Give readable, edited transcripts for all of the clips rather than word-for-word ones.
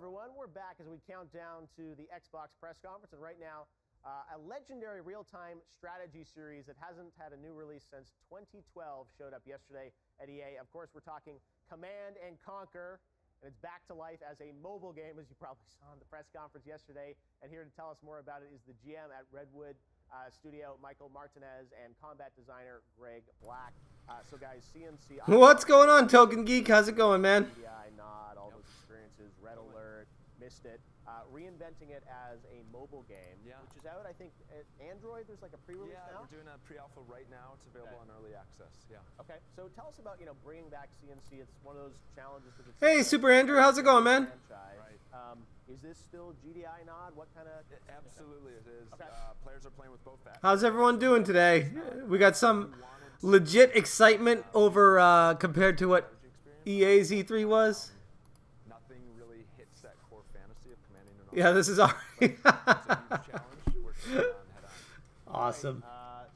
everyone. We're back as we count down to the Xbox press conference, and right now, a legendary real-time strategy series that hasn't had a new release since 2012 showed up yesterday at EA. Of course, we're talking Command and Conquer, and it's back to life as a mobile game, as you probably saw in the press conference yesterday. And here to tell us more about it is the GM at Redwood Studio, Michael Martinez, and combat designer Greg Black. So guys, CNC. What's going on, Token Geek? How's it going, man? Nod, all those experiences, Red Alert, missed it. Reinventing it as a mobile game, which is out, I think, at Android. There's like a pre-release now? We're doing a pre-alpha right now. It's available on early access. Okay, so tell us about, bringing back CNC. It's one of those challenges. Hey, Super Andrew, how's it going, man? Is this still GDI Nod? What kind of... Absolutely, it is. Okay. Players are playing with both factions. How's everyone doing today? We got some legit excitement over compared to what EA's E3 was. Nothing really hits that core fantasy of commanding an Yeah, this is already awesome.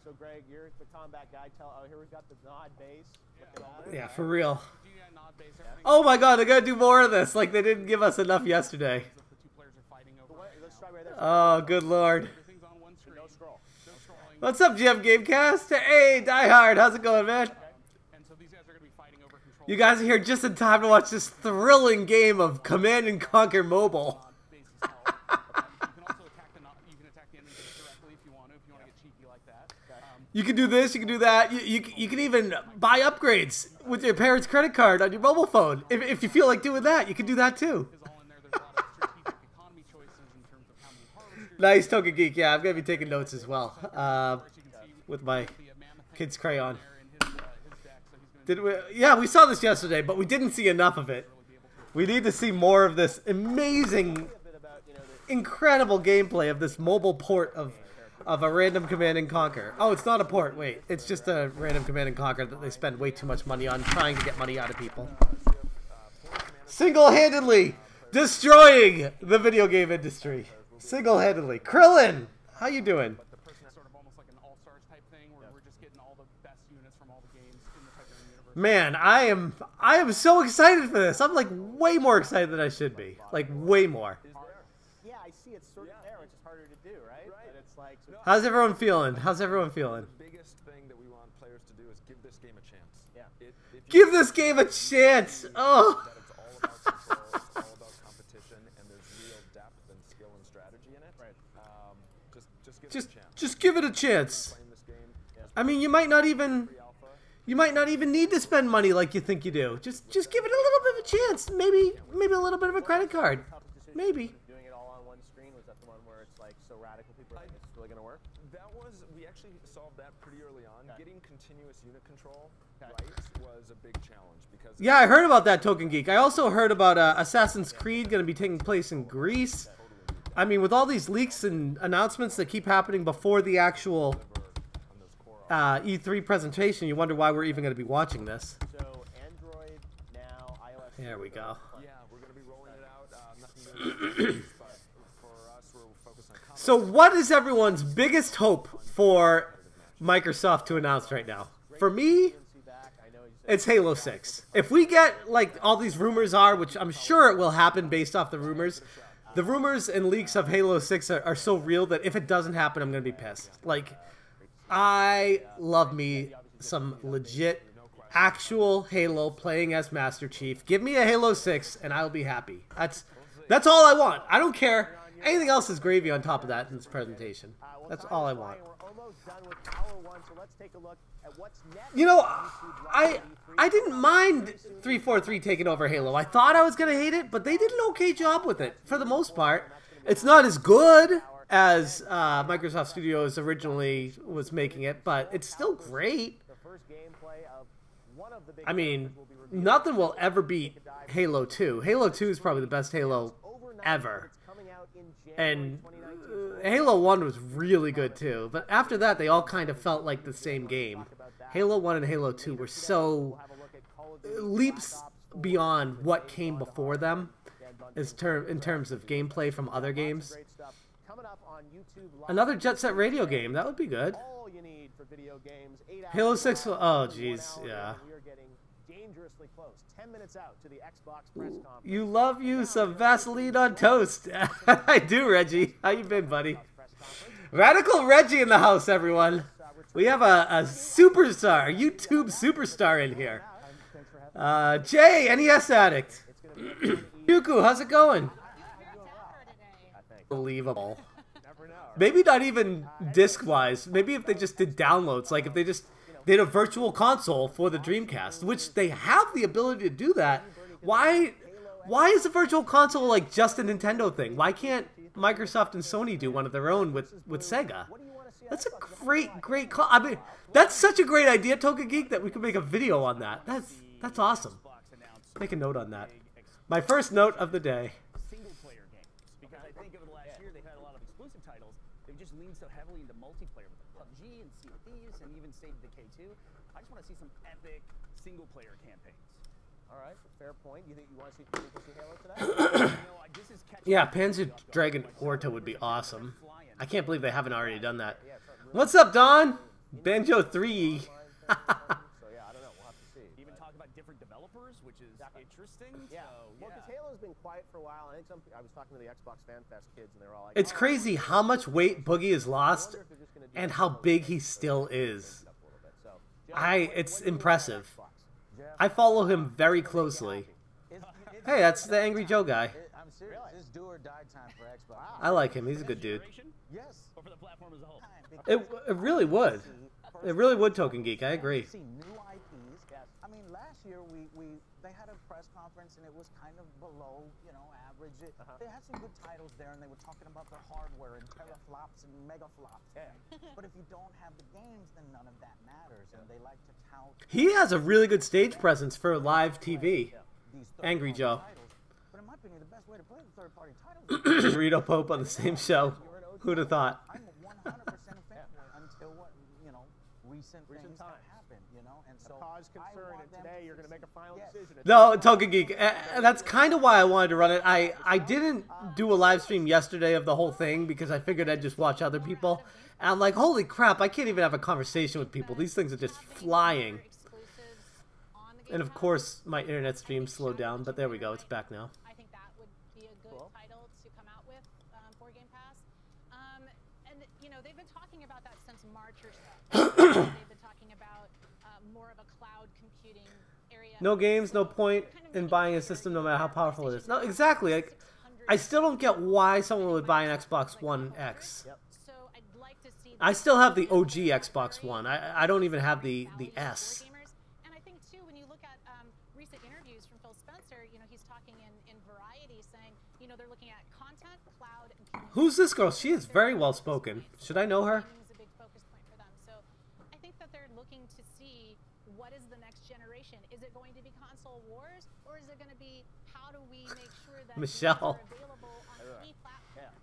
So Greg, you're the combat guy. Here we've got the Nod base. Yeah, for real. Oh my God, they're gonna do more of this. Like they didn't give us enough yesterday. Oh, good Lord. What's up, GM Gamecast? Hey, Die Hard, how's it going, man? You guys are here just in time to watch this thrilling game of Command and Conquer Mobile. You can do this, you can do that. You can even buy upgrades with your parents' credit card on your mobile phone. If you feel like doing that, you can do that too. Nice, Token Geek. Yeah, I'm going to be taking notes as well with my kid's crayon. Yeah, we saw this yesterday, but we didn't see enough of it. We need to see more of this amazing, incredible gameplay of this mobile port of a random Command and Conquer. Oh, it's not a port. Wait, it's just a random Command and Conquer that they spend way too much money on trying to get money out of people. Single-handedly destroying the video game industry. Single-handedly. Krillin, how you doing? Man, I am so excited for this. I'm like way more excited than I should be. Like way more. Yeah, I see it's sort of there, which is harder to do, right? But it's like, how's everyone feeling? How's everyone feeling? The biggest thing that we want players to do is give this game a chance. Yeah. Give this game a chance. Oh. Just give it a chance. I mean, you might not even need to spend money like you think you do. Just give it a little bit of a chance. Maybe a little bit of a credit card. Maybe. Doing it all on one screen, was that the one where it's like so radical people think it's really going to work? We actually solved that pretty early on. Okay. Getting continuous unit control right was a big challenge because yeah, I heard about that, Token Geek. I also heard about Assassin's Creed going to be taking place in Greece. I mean, with all these leaks and announcements that keep happening before the actual E3 presentation, you wonder why we're even going to be watching this. So Android now, iOS. There we go. Yeah, we're going to be rolling it out. Nothing but for us, we're focused on combat. So what is everyone's biggest hope for Microsoft to announce right now? For me, it's Halo 6. If we get, like all these rumors are, which I'm sure it will happen based off the rumors and leaks of Halo 6 are so real that if it doesn't happen, I'm going to be pissed. Like, I love me some legit, actual Halo playing as Master Chief. Give me a Halo 6 and I'll be happy. That's all I want. I don't care. Anything else is gravy on top of that in this presentation. That's all I want. You know, I didn't mind 343 taking over Halo. I thought I was going to hate it, but they did an okay job with it for the most part. It's not as good as Microsoft Studios originally was making it, but it's still great. I mean, nothing will ever beat Halo 2. Halo 2 is probably the best Halo ever. And Halo 1 was really good too, but after that they all kind of felt like the same game. Halo 1 and Halo 2 were so leaps beyond what came before them in terms of gameplay from other games. Another Jet Set Radio game, that would be good. Halo 6, oh jeez, yeah. dangerously close. 10 minutes out to the Xbox press conference. You love you some Vaseline on toast. I do, Reggie. How you been, buddy? Radical Reggie in the house, everyone. We have a superstar, a YouTube superstar in here. Jay, NES Addict. Yoku, how's it going? Unbelievable. Maybe not even disc-wise. Maybe if they just did downloads, like if they just did a virtual console for the Dreamcast, which they have the ability to do that. Why is a virtual console like just a Nintendo thing? Why can't Microsoft and Sony do one of their own with Sega? That's a great call. I mean, that's such a great idea, Token Geek, that we could make a video on that. That's awesome. Make a note on that. My first note of the day. Single-player games, because I think over the last year they've had a lot of exclusive titles. They've just leaned so heavily into multiplayer with PUBG and Sea of Thieves and even State of Decay 2. I just want to see some epic single-player campaigns. All right, fair point. You think you want to see Halo today? Yeah, Panzer Dragon Orta would be awesome. I can't believe they haven't already done that. What's up, Don? Banjo 3. So yeah, I don't know. We'll have to see. Even talk about different developers, which is interesting. Yeah. So, Well, because Halo's been quiet for a while. I think I was talking to the Xbox Fan Fest kids, and they were all like, It's crazy how much weight Boogie has lost and how big he still is. It's impressive. I follow him very closely. Hey, that's the Angry Joe guy. I'm serious. This do or die time for Xbox. I like him. He's a good dude. Yes. or for the platform as a whole. It really would. It really would, Token Geek. I agree. See new IPs. I mean, last year they had a press conference and it was kind of below, average. They had some good titles there and they were talking about their hardware and teraflops and megaflops. Yeah. But if you don't have the games, then none of that matters. And they like to tout. He has a really good stage presence for live TV. Angry Joe. But in my opinion, the best way to play the third-party titles. Rito Pope on the same show. Who'd have thought? I'm 100% a fanboy until recent things have happened, and so cause concern, and today you're going to make a final decision. No, Token Geek, that's kind of why I wanted to run it. I didn't do a live stream yesterday of the whole thing because I figured I'd just watch other people. And I'm like, holy crap, I can't even have a conversation with people. These things are just flying. And of course, my internet stream slowed down, but there we go. It's back now. I think that would be a good title to come out with for Game Pass. And, they've been talking about that since March or so. They've been talking about more of a cloud computing area. No games, no point in buying a system no matter how powerful it is. No, exactly. Like, I still don't get why someone would buy an Xbox One X. So I'd like to see I still have the OG Xbox One. I don't even have the S. And I think, too, when you look at recent interviews from Phil Spencer, he's talking in Variety saying, they're looking at content, cloud, and community. Who's this girl? She is very well spoken. Should I know her? Gaming is a big focus point for them. So I think that they're looking to see what is the next generation. Is it going to be console wars, or is it going to be how do we make sure that Michelle. games are available on any platform?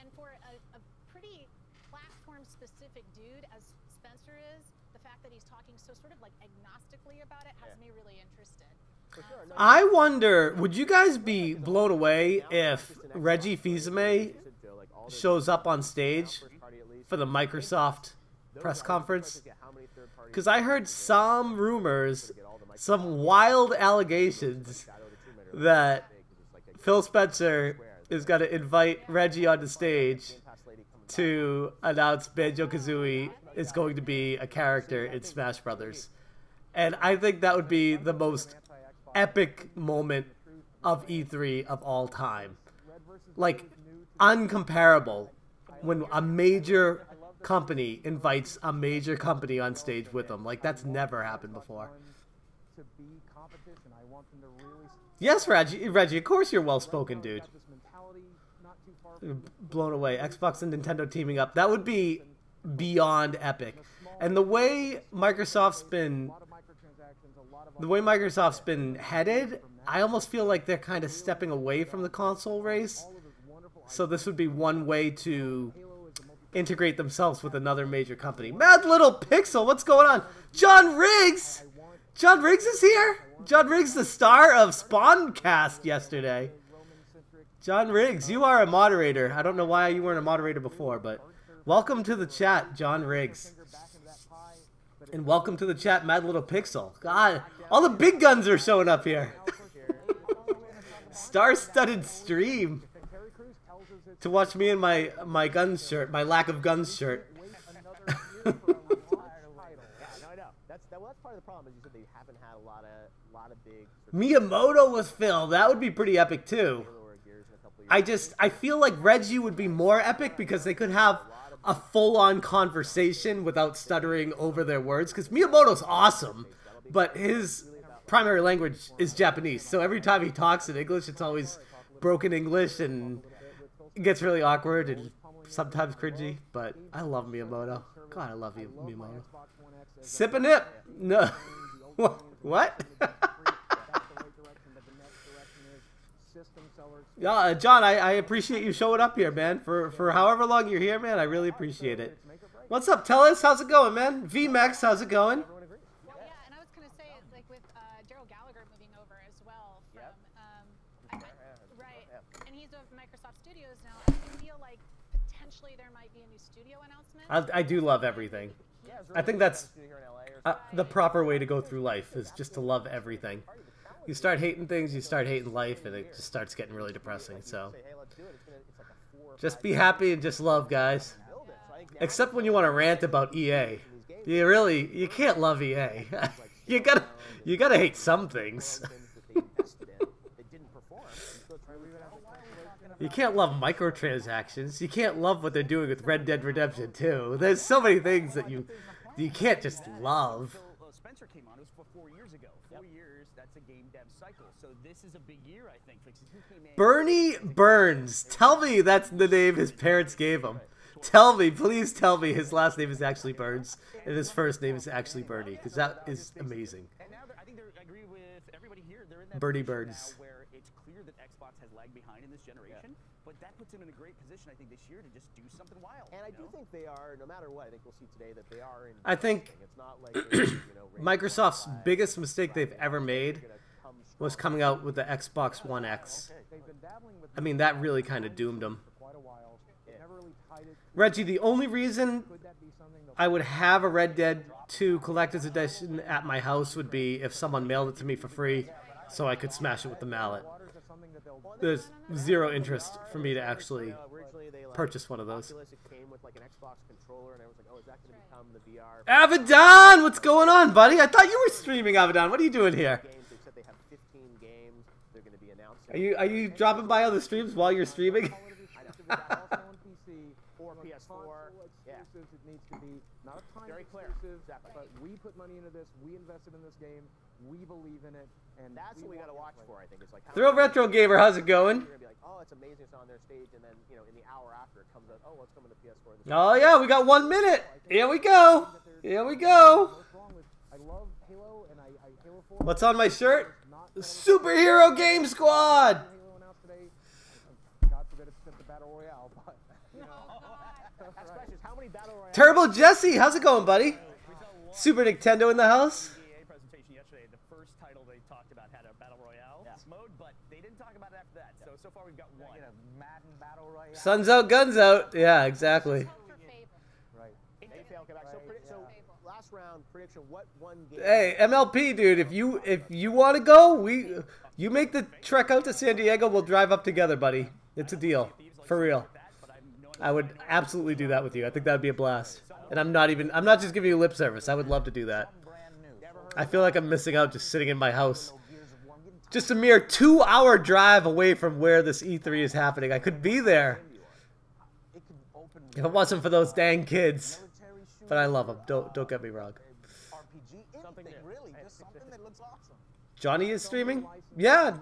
And for a pretty platform-specific dude as Spencer is, the fact that he's talking so sort of like agnostically about it has me really interested. I wonder, would you guys be blown away if Reggie Fils-Aimé shows up on stage for the Microsoft press conference? Because I heard some rumors, some wild allegations that Phil Spencer is going to invite Reggie on the stage to announce Banjo-Kazooie is going to be a character in Smash Brothers. And I think that would be the most epic moment of E3 of all time. Like, uncomparable when a major company invites a major company on stage with them. Like, that's never happened before. Yes, Reggie, of course you're well-spoken, dude. Blown away. Xbox and Nintendo teaming up. That would be beyond epic. And the way Microsoft's been headed, I almost feel like they're kind of stepping away from the console race. So this would be one way to integrate themselves with another major company. Mad Little Pixel, what's going on? John Riggs! John Riggs is here? John Riggs, the star of Spawncast yesterday. John Riggs, you are a moderator. I don't know why you weren't a moderator before, but welcome to the chat, John Riggs. And welcome to the chat, Mad Little Pixel. God, all the big guns are showing up here. Star-studded stream to watch me in my guns shirt, my lack of guns shirt. Yeah, no, I know. That's part of the problem. Is you said they haven't had a lot of big. Miyamoto with Phil. That would be pretty epic too. I feel like Reggie would be more epic because they could have a full-on conversation without stuttering over their words. Because Miyamoto's awesome, but his primary language is Japanese. So every time he talks in English, it's always broken English and it gets really awkward and sometimes cringy. But I love Miyamoto. God, I love Miyamoto. Sip and nip. No. What? Yeah, John, I appreciate you showing up here, man. For however long you're here, man, I really appreciate it. What's up, Tellus? How's it going, man? VMAX, how's it going? Yeah, and I was going to say, like with Daryl Gallagher moving over as well from, right, and he's with Microsoft Studios now. I feel like potentially there might be a new studio announcement. I do love everything. I think that's the proper way to go through life, is just to love everything. You start hating things, you start hating life, and it just starts getting really depressing. So just be happy and just love, guys. Except when you want to rant about EA. You can't love EA. you gotta hate some things. You can't love microtransactions. You can't love what they're doing with Red Dead Redemption 2. There's so many things that you can't just love. Spencer came on, it was 4 years ago. 4 years, that's a game dev cycle. So this is a big year, I think. Bernie Burns. Tell me that's the name his parents gave him. Tell me, please tell me his last name is actually Burns and his first name is actually Bernie, because that is amazing. And now I think I agree with everybody here. They're in that Bernie position Burns. now where it's clear that Xbox has lagged behind in this generation, but that puts them in a great position, I think, this year to just do something wild. And I do think they are, no matter what, I think we'll see today that they are in. I think it's not like Microsoft's biggest mistake they've ever made was coming out with the Xbox One X. I mean, that really kind of doomed them. Reggie, the only reason I would have a Red Dead 2 Collector's Edition at my house would be if someone mailed it to me for free so I could smash it with the mallet. There's zero interest for me to actually purchase one of those. Avedon! What's going on, buddy? I thought you were streaming, Avedon. What are you doing here? Are you dropping by other streams while you're streaming? Or PS4. Yeah. It needs to be not a time Very clear. Exactly. But we put money into this. We invested in this game. We believe in it, and that's what we got to watch for. I think it's like Thrill Retro Gamer. How's it going? You're gonna be like, oh, it's amazing. It's on their stage, and then in the hour after it comes out, oh, what's coming to PS4? Oh yeah, we got 1 minute. Here we go. Here we go. I love Halo, and I Halo 4. What's on my shirt? Superhero Game Squad. Halo announced today. God forbid it's the Battle Royale, but how many Battle Royale? Turbo Jesse, how's it going, buddy? Super Nintendo in the house. Presentation yesterday, the first title they talked about had a Battle Royale mode, but they didn't talk about it after that. So far we've got one. Madden Battle Royale. Sun's out, guns out. Yeah, exactly. Right. So last round prediction. What one game? Hey, MLP, dude. If you want to go, you make the trek out to San Diego. We'll drive up together, buddy. It's a deal, for real. I would absolutely do that with you. I think that would be a blast. And I'm not just giving you lip service. I would love to do that. I feel like I'm missing out just sitting in my house. Just a mere 2-hour drive away from where this E3 is happening. I could be there if it wasn't for those dang kids. But I love them. Don't get me wrong. Johnny is streaming? Yeah.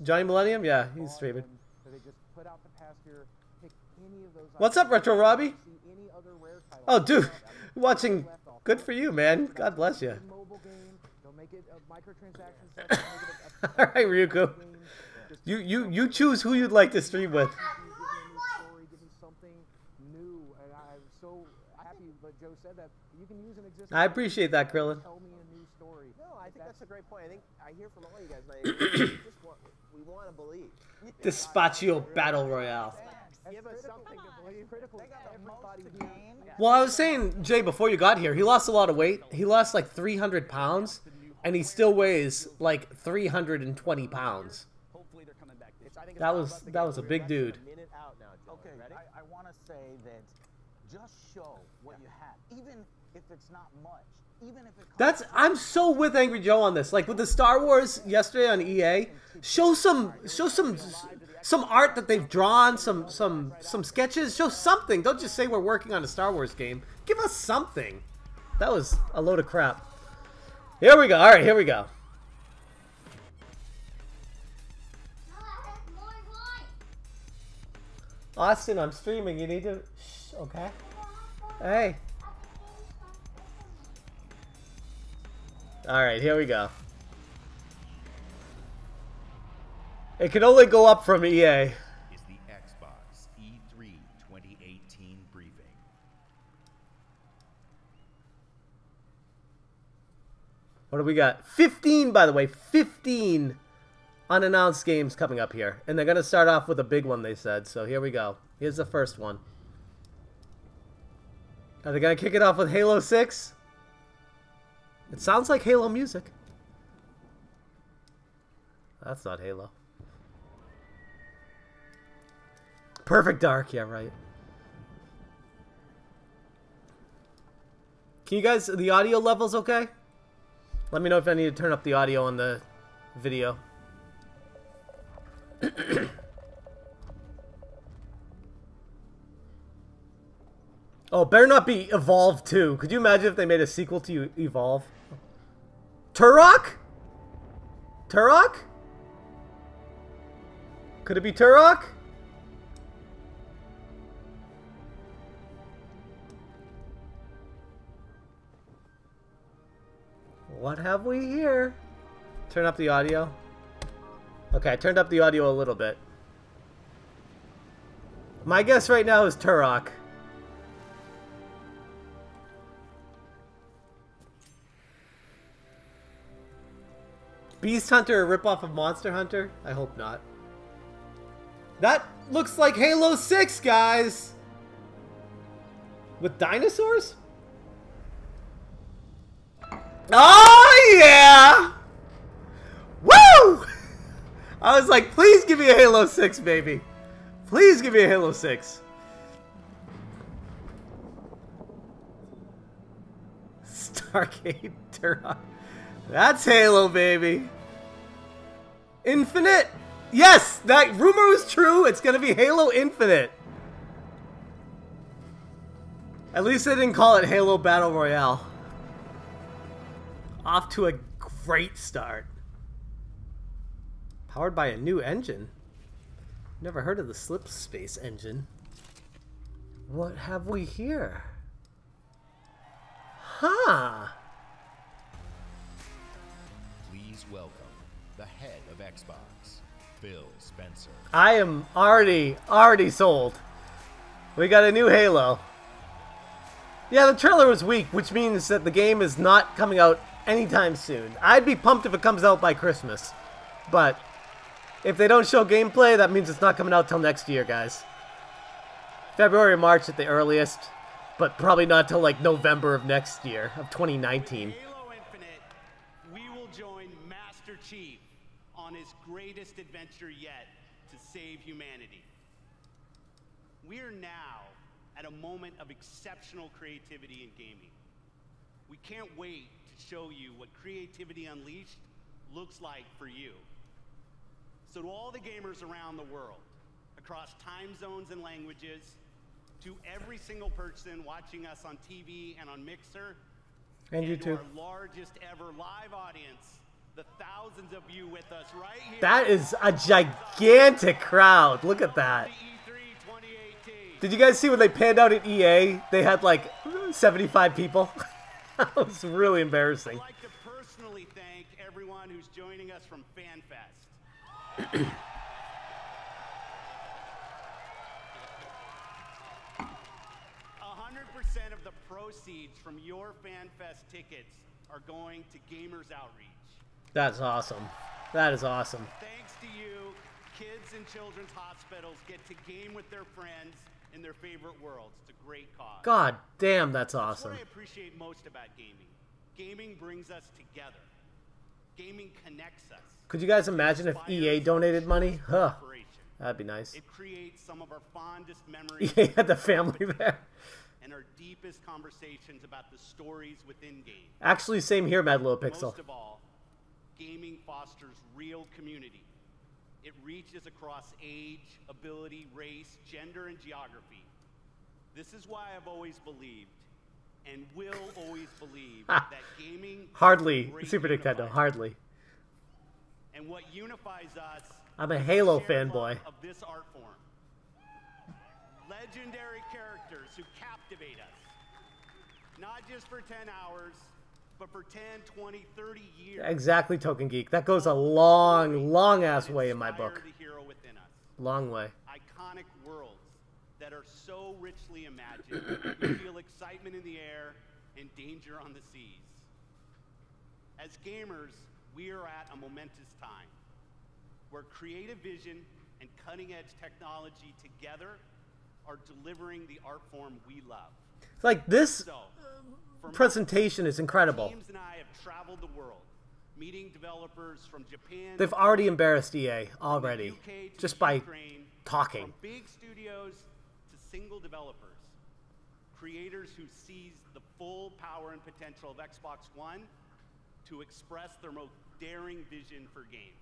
Johnny Millennium? Yeah, he's streaming. What's up, Retro Robbie? Oh, dude. Watching. Good for you, man. God bless you. All right, Ryuko. You choose who you'd like to stream with. I appreciate that, Krillin. No, I think that's a great point. I hear from all you guys. We want to believe. Dispatchio Battle Royale. Give us something to believe. Critical. They got the Everybody most to here. gain. Well, I was saying, Jay, before you got here, he lost a lot of weight. He lost like 300 pounds, and he still weighs like 320 pounds. Hopefully they're coming back. That was a big dude. Okay, I want to say that just show what you have, even if it's not much, even if it. I'm so with Angry Joe on this. Like with the Star Wars yesterday on EA, show some art that they've drawn, some sketches, show something. Don't just say we're working on a Star Wars game. Give us something. That was a load of crap. Here we go. All right, here we go. Austin, I'm streaming. You need to... Shh, okay. Hey. Alright, here we go. It can only go up from EA. Is the Xbox E3 2018 briefing. What do we got? 15, by the way. 15 unannounced games coming up here. And they're going to start off with a big one, they said. So here we go. Here's the first one. Are they going to kick it off with Halo 6? It sounds like Halo music. That's not Halo. Perfect Dark. Yeah, right. Can you guys... The audio level's okay? Let me know if I need to turn up the audio on the video. Oh, better not be Evolve 2. Could you imagine if they made a sequel to Evolve? Turok? Turok? Could it be Turok? What have we here? Turn up the audio. Okay, I turned up the audio a little bit. My guess right now is Turok. Beast Hunter, a ripoff of Monster Hunter? I hope not. That looks like Halo 6, guys! With dinosaurs? Oh, yeah! Woo! I was like, please give me a Halo 6, baby. Please give me a Halo 6. Stargate Turok. That's Halo, baby. Infinite? Yes, that rumor was true. It's going to be Halo Infinite. At least they didn't call it Halo Battle Royale. Off to a great start. Powered by a new engine. Never heard of the Slip Space engine. What have we here? Huh. Please welcome the head of Xbox, Phil Spencer. I am already sold. We got a new Halo. Yeah, the trailer was weak, which means that the game is not coming out anytime soon. I'd be pumped if it comes out by Christmas. But if they don't show gameplay, that means it's not coming out till next year, guys. February or March at the earliest, but probably not till like November of next year, of 2019. Halo Infinite, we will join Master Chief on his greatest adventure yet to save humanity. We are now at a moment of exceptional creativity in gaming. We can't wait to show you what Creativity Unleashed looks like for you. So to all the gamers around the world, across time zones and languages, to every single person watching us on TV and on Mixer, And to YouTube. our largest ever live audience, the thousands of you with us right here. That is a gigantic crowd. Look at that. E3 2018. Did you guys see when they panned out at EA? They had like 75 people. That was really embarrassing. I'd like to personally thank everyone who's joining us from FanFest. 100% of the proceeds from your FanFest tickets are going to Gamers Outreach. That's awesome. That is awesome. Thanks to you, kids in children's hospitals get to game with their friends in their favorite worlds. It's a great cause. God damn, that's awesome. That's what I appreciate most about gaming. Gaming brings us together. Gaming connects us. Could you guys imagine if EA donated money? Huh. That'd be nice. It creates some of our fondest memories. EA had the family there. And our deepest conversations about the stories within games. Actually, same here, Mad Little Pixel. Most of all, gaming fosters real community. It reaches across age, ability, race, gender, and geography. This is why I've always believed, and will always believe, that gaming hardly is Super Nintendo, unifier. hardly. And what unifies us, I'm a Halo is the shared fanboy. love of this art form. Legendary characters who captivate us, not just for 10 hours, but for 10, 20, 30 years. Exactly, Token Geek. That goes a long, long ass way in my book. The hero within us. Long way. Iconic worlds that are so richly imagined. You feel excitement in the air and danger on the seas. As gamers, we are at a momentous time where creative vision and cutting-edge technology together are delivering the art form we love. Like, this So, for presentation is incredible. James and I have traveled the world, meeting developers from Japan. They've already embarrassed EA already, UK to just by Ukraine, talking. From big studios to single developers, creators who seize the full power and potential of Xbox One to express their most daring vision for games.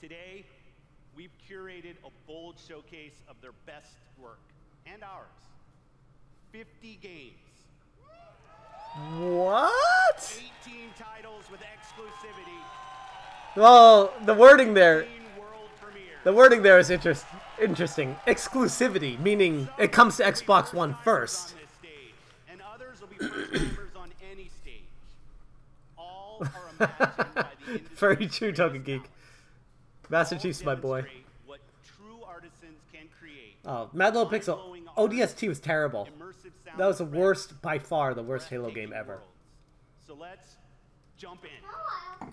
Today, we've curated a bold showcase of their best work, and ours. 50 games. What? 18 titles with exclusivity. Well, the wording there. 18 world premieres. The wording there is interesting. Exclusivity, meaning it comes to Xbox One first. On this stage, and others will be first timers on any stage. All are imagined by the industry's Very true, Token greatest Geek. talents. Master All Chief's my boy. demonstrate what true artisans can create. Oh, Mad Little Pixel. Mind-blowing art, ODST was terrible. immersive sound That was the effects, worst, by far, the worst Halo breathtaking game ever. worlds. So let's jump in.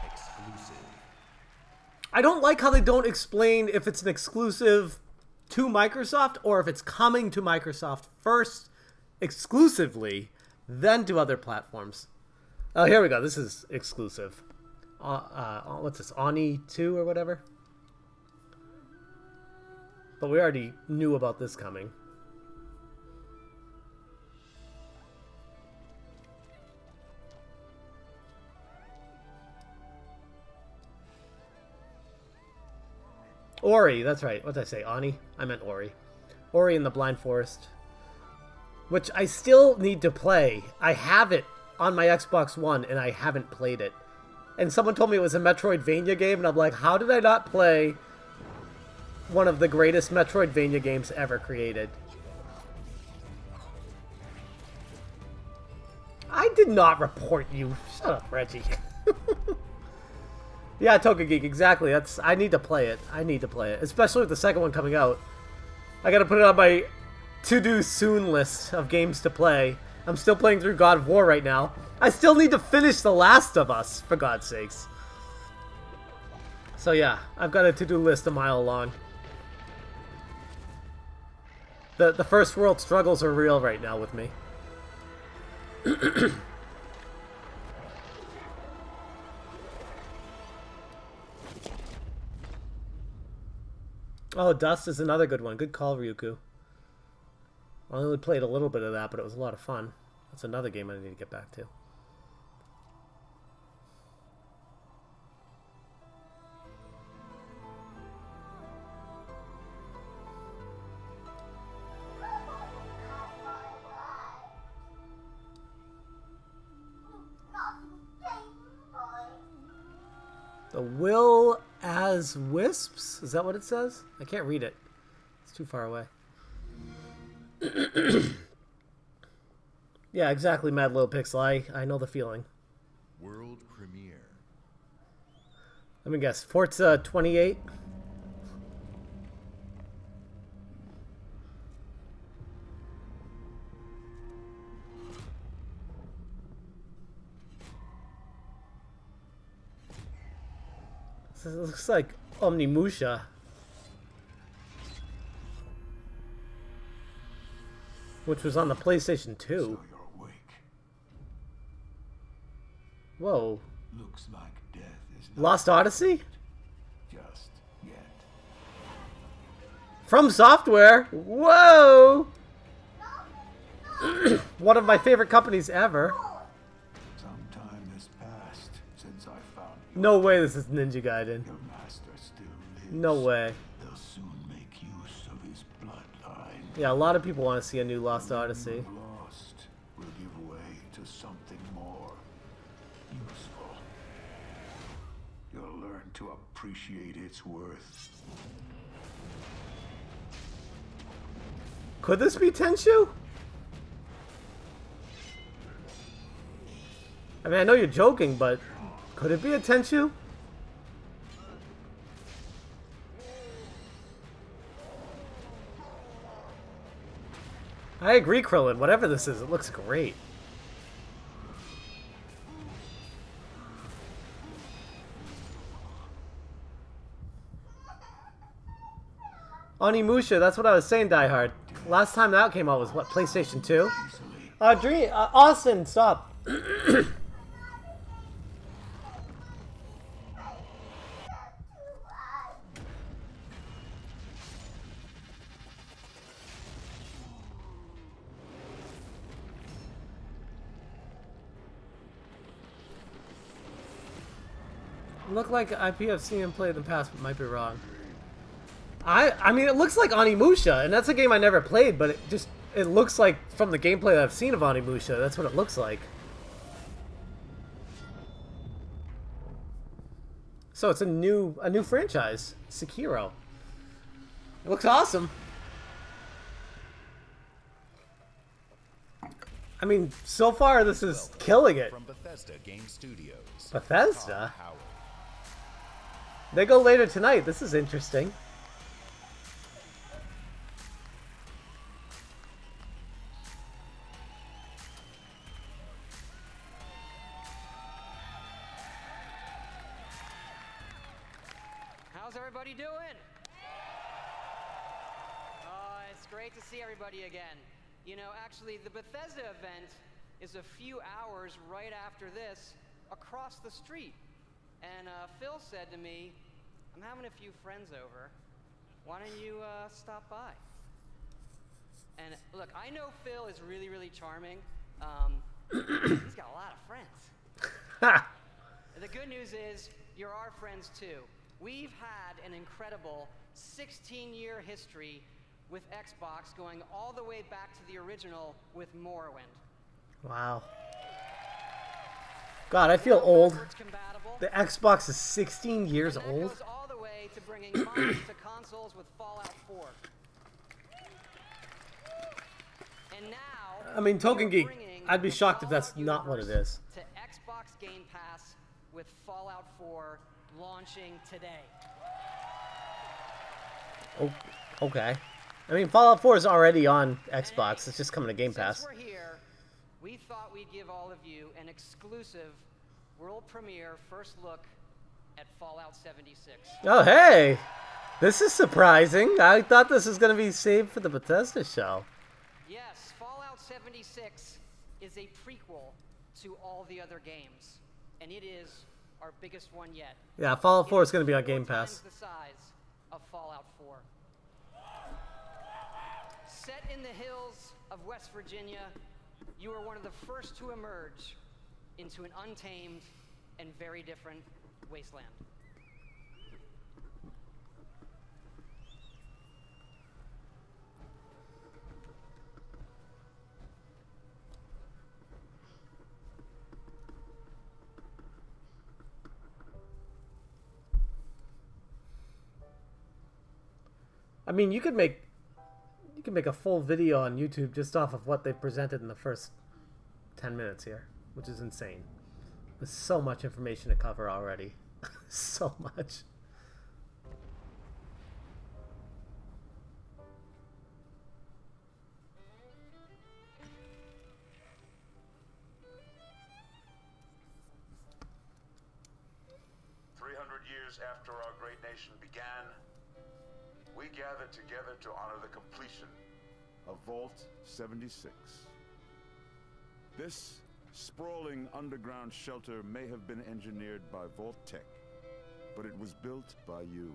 Exclusive. I don't like how they don't explain if it's an exclusive to Microsoft or if it's coming to Microsoft first exclusively, then to other platforms. Oh, here we go. This is exclusive. What's this? Oni 2 or whatever? But we already knew about this coming. Ori, that's right. What did I say? Ani? I meant Ori. Ori and the Blind Forest. Which I still need to play. I have it on my Xbox One, and I haven't played it. And someone told me it was a Metroidvania game, and I'm like, how did I not play one of the greatest Metroidvania games ever created? I did not report you. Shut up, Reggie. Yeah, Token Geek, exactly. I need to play it. I need to play it. Especially with the second one coming out. I gotta put it on my to-do soon list of games to play. I'm still playing through God of War right now. I still need to finish The Last of Us, for God's sakes. So yeah, I've got a to-do list a mile long. The first world struggles are real right now with me. Oh, Dust is another good one. Good call, Ryuku. I only played a little bit of that, but it was a lot of fun. That's another game I need to get back to. The Will as Wisps? Is that what it says? I can't read it. It's too far away. Yeah, exactly, Mad Little Pixel. I know the feeling. World premiere. Let me guess. Forza 28? This looks like Omnimusha. Which was on the PlayStation 2. So you're awake. Whoa. Looks like death is not Lost Odyssey? just yet. From Software. Whoa. One of my favorite companies ever. Some time has passed since I found you. No way this is Ninja Gaiden. Your master still lives. No way. They'll soon make use of his bloodline. Yeah, a lot of people want to see a new Lost Odyssey. You've lost will give way to something more useful. You'll learn to appreciate its worth. Could this be Tenchu? I mean, I know you're joking, but could it be a Tenchu? I agree, Krillin. Whatever this is, it looks great. Onimusha, that's what I was saying, Die Hard. Last time that came out was, what, PlayStation 2? Austin, stop. Look like IP I've seen him play in the past, but might be wrong. I mean, it looks like Onimusha, and that's a game I never played, but it looks like, from the gameplay that I've seen of Onimusha, that's what it looks like. So it's a new franchise, Sekiro. It looks awesome. I mean, so far this is killing it. From Bethesda Game Studios. Bethesda? They go later tonight. This is interesting. How's everybody doing? It's great to see everybody again. You know, actually, the Bethesda event is a few hours right after this, across the street. And Phil said to me, I'm having a few friends over. Why don't you stop by? And look, I know Phil is really, really charming. He's got a lot of friends. The good news is, you're our friends too. We've had an incredible 16-year history with Xbox, going all the way back to the original with Morrowind. Wow. God, I feel old. The Xbox is 16 years and that old. goes all the way to bringing mods to consoles with Fallout 4. And now, I mean, Token we're Geek, bringing I'd be the shocked if that's Fallout not what it universe is. to Xbox Game Pass with Fallout 4 launching today. Oh, okay. I mean, Fallout 4 is already on Xbox. It's just coming to Game Pass. Since we're here, we thought we'd give all of you an exclusive world premiere first look at Fallout 76. Oh, hey! This is surprising. I thought this was going to be saved for the Bethesda show. Yes, Fallout 76 is a prequel to all the other games, and it is our biggest one yet. Yeah, Fallout 4 is going to be on 4 Game Pass. times the size of Fallout 4. Set in the hills of West Virginia, you are one of the first to emerge into an untamed and very different wasteland. I mean, you could make a full video on YouTube just off of what they presented in the first 10 minutes here, which is insane. There's so much information to cover already. So much. years after our great nation began, we gathered together to honor the completion of Vault 76. This sprawling underground shelter may have been engineered by Vault Tech, but it was built by you.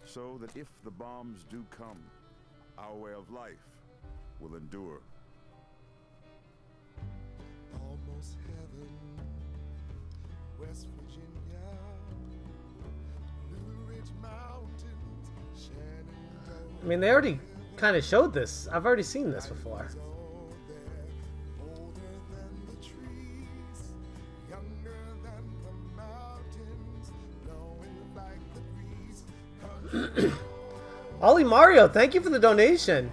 So that if the bombs do come, our way of life will endure. Almost heaven, West Virginia, Blue Ridge Mountains, Shenandoah. I mean, they already kind of showed this. I've already seen this before. Ollie Mario, thank you for the donation.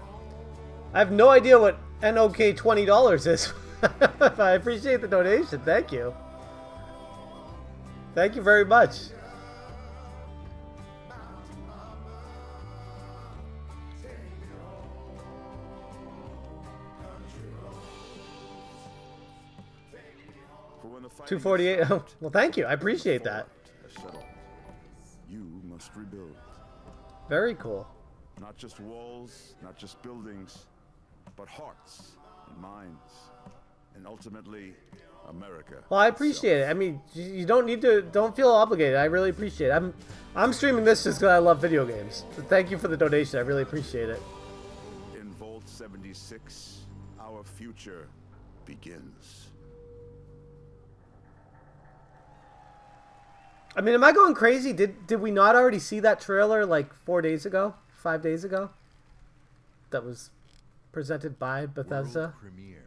I have no idea what NOK $20 is. I appreciate the donation. Thank you. Thank you very much. $248. Oh, well, thank you. I appreciate that. You must rebuild. Very cool. Not just walls, not just buildings, but hearts and minds, and ultimately America. Well, I appreciate it. I mean, you don't need to. Don't feel obligated. I really appreciate it. I'm streaming this just because I love video games. So thank you for the donation. I really appreciate it. In Vault 76, our future begins. I mean, am I going crazy? Did we not already see that trailer like 4 days ago? 5 days ago? That was presented by Bethesda. World premiere.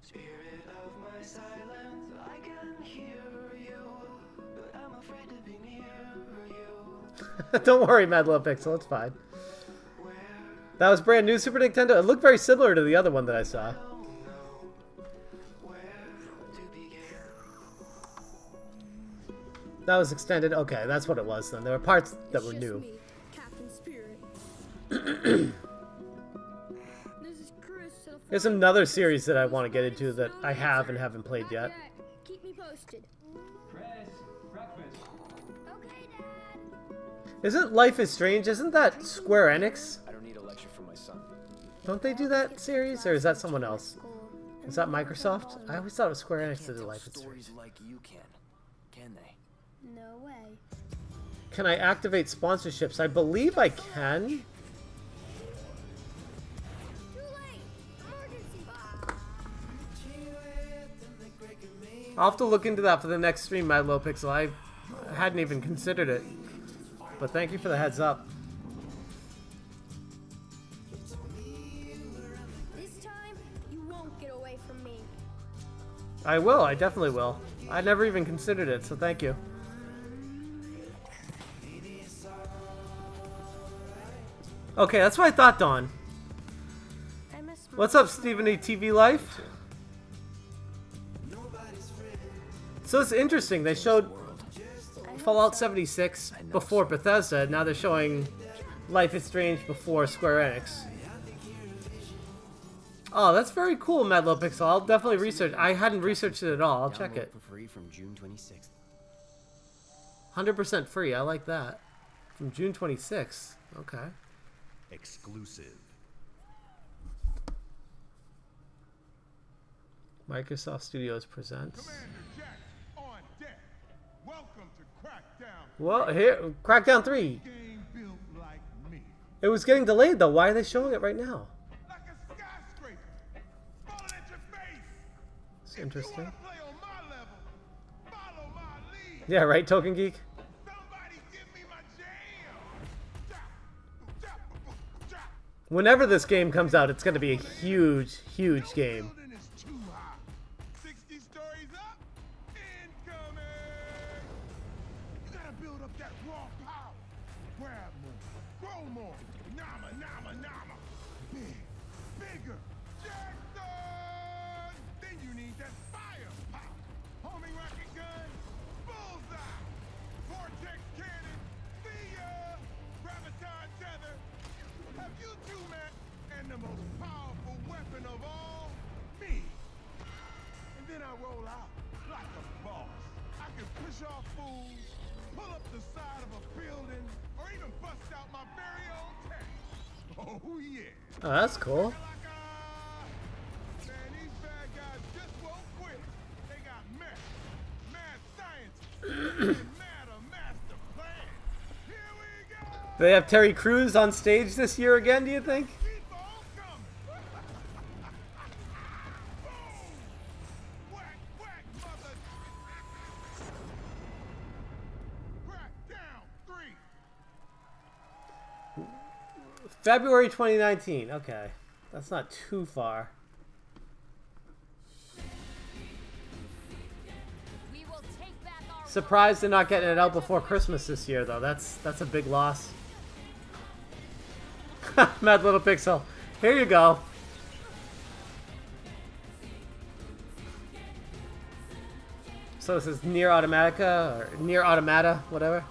Spirit of my silence, I can hear you, but I'm afraid to be near you. Don't worry, Mad Love Pixel. It's fine. That was brand new Super Nintendo. It looked very similar to the other one that I saw. That was extended. Okay, that's what it was then. There were parts that were new. Me, Captain Spirit. This is Chris. There's another series that I want to get into that I have and haven't played yet. Keep me posted. Chris, breakfast. Okay, Dad. Isn't Life is Strange? Isn't that Square Enix? I don't need a lecture from my son. Don't they do that series, or is that someone else? Is that Microsoft? I always thought it was Square Enix that did Life is Strange. Like you can they? No way. Can I activate sponsorships? I believe I can. Too late. Emergency. I'll have to look into that for the next stream, Mad Low Pixel. I hadn't even considered it. But thank you for the heads up. This time, you won't get away from me. I will. I definitely will. I never even considered it, so thank you. Okay, that's what I thought, Dawn. What's up, Stephen A. TV Life? So it's interesting. They showed Fallout 76 before Bethesda. Now they're showing Life is Strange before Square Enix. Oh, that's very cool, Mad Low Pixel. I'll definitely research. I hadn't researched it at all. I'll check it. For free from June 26th. 100% free. I like that. From June 26th. Okay. Exclusive. Microsoft Studios presents. Commander Jack on deck. Welcome to Crackdown. Well, here, Crackdown 3. Game built like me. It was getting delayed though. Why are they showing it right now? Like a skyscraper. Falling at your face. It's interesting. If you wanna play on my level, follow my lead. Yeah, right, Token Geek? Somebody give me my jam. Whenever this game comes out, it's going to be a huge, huge game. Building is too high. 60 stories up. Incoming. You gotta build up that raw power. Grab more. Grow more. Nama, nama, nama. Big. Bigger. Jackson! Then you need that firepower. Homing rocket gun. Bullseye. Vortex cannon. See ya. Graviton tether. Have you two met? And the most powerful weapon of all, me. And then I roll out like a boss. I Oh, yeah. Oh, that's cool. Man, these bad guys just won't quit. They got mad science, and a master plan. Here we go. Do they have Terry Crews on stage this year again, do you think? Keep on coming. Boom. Whack, whack, mother. Crack down, 3. February 2019. Okay. That's not too far. Surprised they're not getting it out before Christmas this year, though. That's a big loss. Mad Little Pixel. Here you go. So this is Nier Automatica, or Nier Automata, whatever.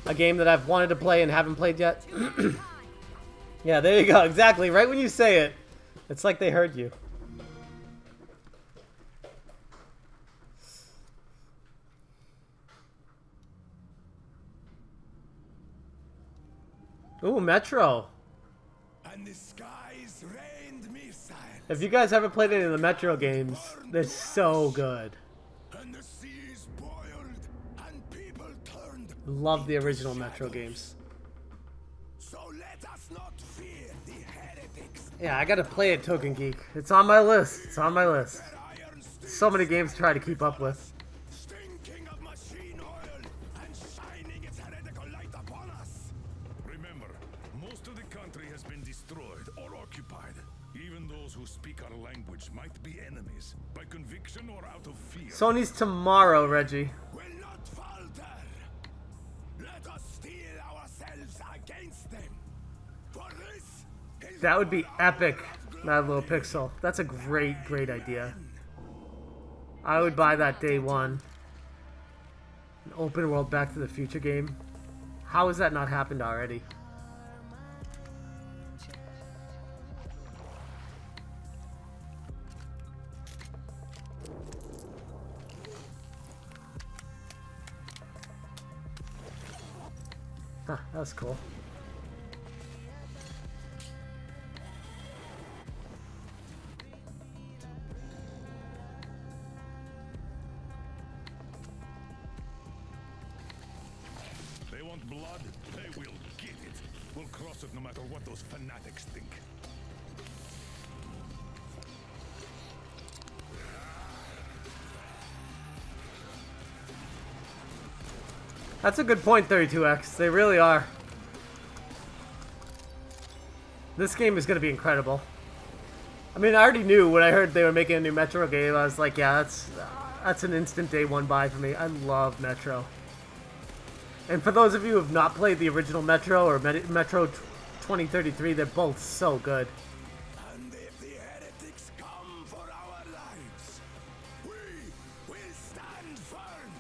A game that I've wanted to play and haven't played yet. Yeah, there you go. Exactly. Right when you say it, it's like they heard you. Ooh, Metro. And the skies rained missiles. If you guys haven't played any of the Metro games, they're so good. And the seas boiled and people turned. Love the original Metro games. So let us not fear the heretics. Yeah, I gotta play it, Token Geek. It's on my list. It's on my list. So many games to try to keep up with. Stinking of machine oil and shining its heretical light upon us. Remember, most of the country has been destroyed or occupied. Even those who speak our language might be enemies, by conviction or out of fear. Sony's tomorrow, Reggie. Will not falter. Let us steel ourselves against them. For this is That would be epic, Mad Little Pixel. That's a great, great idea. I would buy that day one. An open world Back to the Future game. How has that not happened already? Huh, that was cool. They want blood, they will get it. We'll cross it no matter what those fanatics think. That's a good point, 32X. They really are. This game is going to be incredible. I mean, I already knew when I heard they were making a new Metro game. I was like, yeah, that's an instant day one buy for me. I love Metro. And for those of you who have not played the original Metro or Metro 2033, they're both so good. And if the heretics come for our lives, we will stand firm.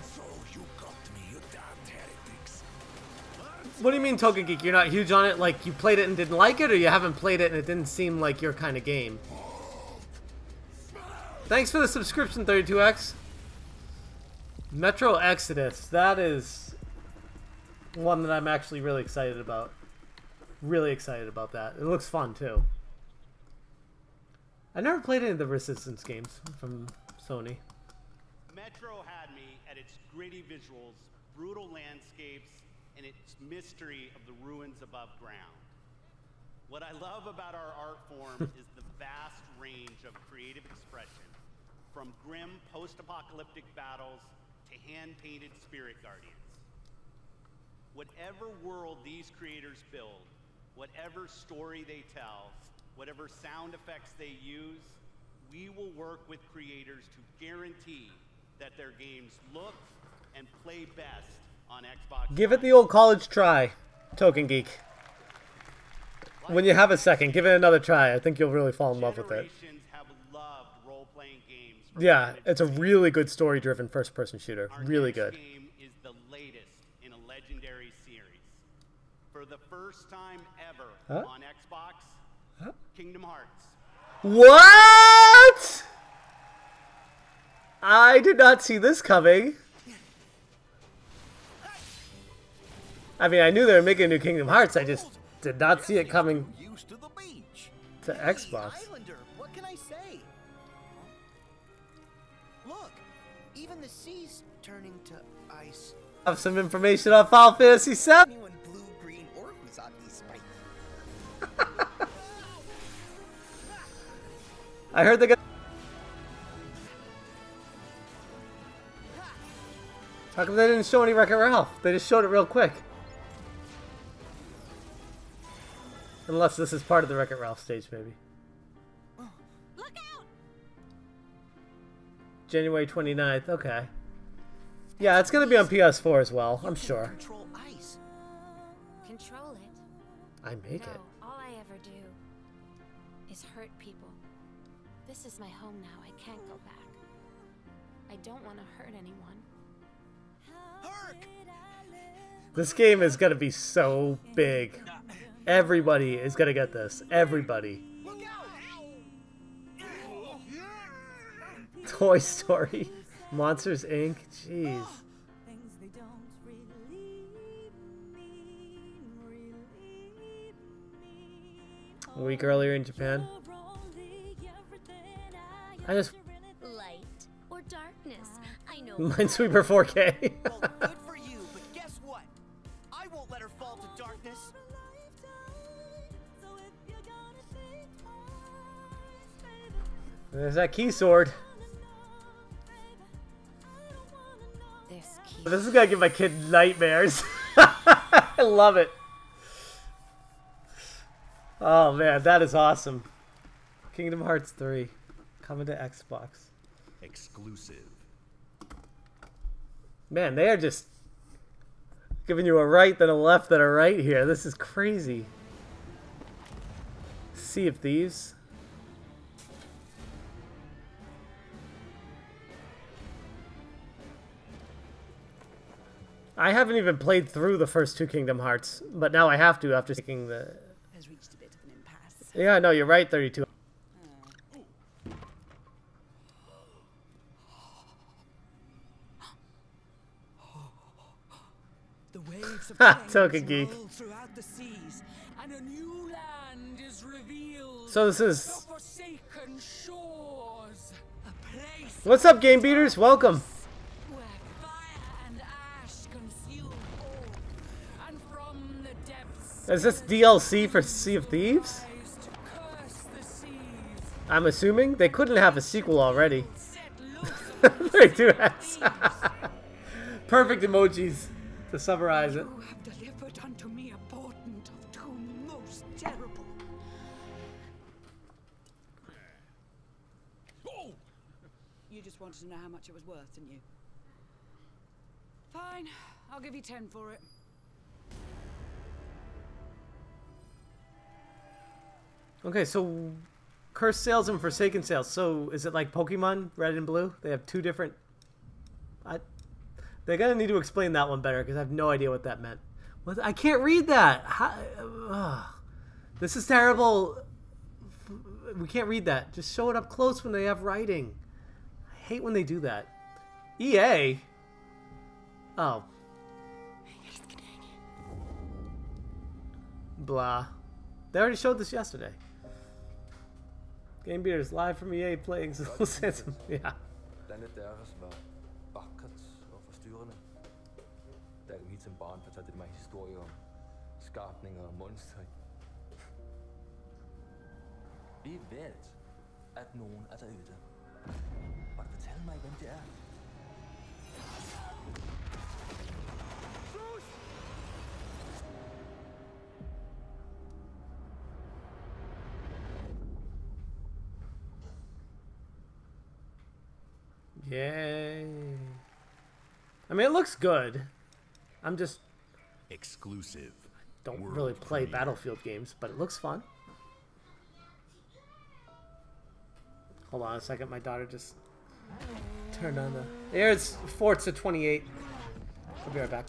So you got me, you damned heretics. What do you mean, Token Geek? You're not huge on it? Like, you played it and didn't like it, or you haven't played it and it didn't seem like your kind of game? Thanks for the subscription, 32X. Metro Exodus. That is one that I'm actually really excited about. Really excited about that. It looks fun, too. I never played any of the Resistance games from Sony. Metro had me at its gritty visuals, brutal landscapes, and its mystery of the ruins above ground. What I love about our art form is the vast range of creative expression, from grim post-apocalyptic battles to hand-painted spirit guardians. Whatever world these creators build, whatever story they tell, whatever sound effects they use, we will work with creators to guarantee that their games look and play best on Xbox. Give it the old college try, Token Geek. When you have a second, give it another try. I think you'll really fall in love with it. Generations have loved role-playing games. Yeah, it's a really good story-driven first-person shooter. Really good. Our next game is the latest in a legendary series. For the first time ever on Xbox, Kingdom Hearts. What? I did not see this coming. I mean, I knew they were making a new Kingdom Hearts. I just did not see it coming to Xbox. Islander, what can I say? Look, even the sea's turning to ice. I have some information on Final Fantasy VII. Anyone blue, green, or Usagi spike. I heard they got. How come they didn't show any Wreck-It Ralph? They just showed it real quick. Unless this is part of the Wreck-It Ralph stage, maybe. Look out! January 29th, okay. Yeah, it's gonna be on PS4 as well, I'm sure. Control ice. Control it? I make No, it. all I ever do is hurt people. This is my home now. I can't go back. I don't want to hurt anyone. This game is gonna be so big. Everybody is gonna get this. Everybody. Toy Story. Monsters Inc. Jeez. A week earlier in Japan. I just... Light or darkness? I know. Minesweeper 4K. Well, good for you, but guess what? I won't let her fall to darkness. There's that key sword. This is gonna give my kid nightmares. I love it. Oh man, that is awesome. Kingdom Hearts 3 coming to Xbox. Exclusive. Man, they are just giving you a right, then a left, then a right here. This is crazy. Sea of Thieves. I haven't even played through the first two Kingdom Hearts, but now I have to after taking the... Has reached a bit of an impasse. Yeah, no, you're right, 32. The waves of Token Geek. roll throughout the seas, and a new land is revealed. So this The is... forsaken shores. A place What's up, Game Beaters? Welcome. where fire and ash consume all, and from the depths Is this DLC for Sea of Thieves? curse the seas. I'm assuming they couldn't have a sequel already. 32 has. Perfect emojis to summarize it. You have delivered unto me a portent of doom most terrible. You just wanted to know how much it was worth, didn't you? Fine, I'll give you 10 for it. Okay, so Cursed Sales and Forsaken Sales. So is it like Pokemon Red and Blue? They have two different... They're gonna need to explain that one better because I have no idea what that meant. What? I can't read that. This is terrible. We can't read that. Just show it up close when they have writing. I hate when they do that. EA? Oh. Blah. They already showed this yesterday. Game Beaters live from EA playing Little Sansom. Yeah. Landet deres var vakkert og forstyrrende. Da jeg som barn fortalte mig historier om skabninger og monstre. Vi ved, at nogen er derude. Og fortæl mig, hvem det er. Yay. I mean, it looks good. I'm just... Exclusive. Don't really play Battlefield games, but it looks fun. Hold on a second, my daughter just turned on the... There's Forza 28. I'll be right back.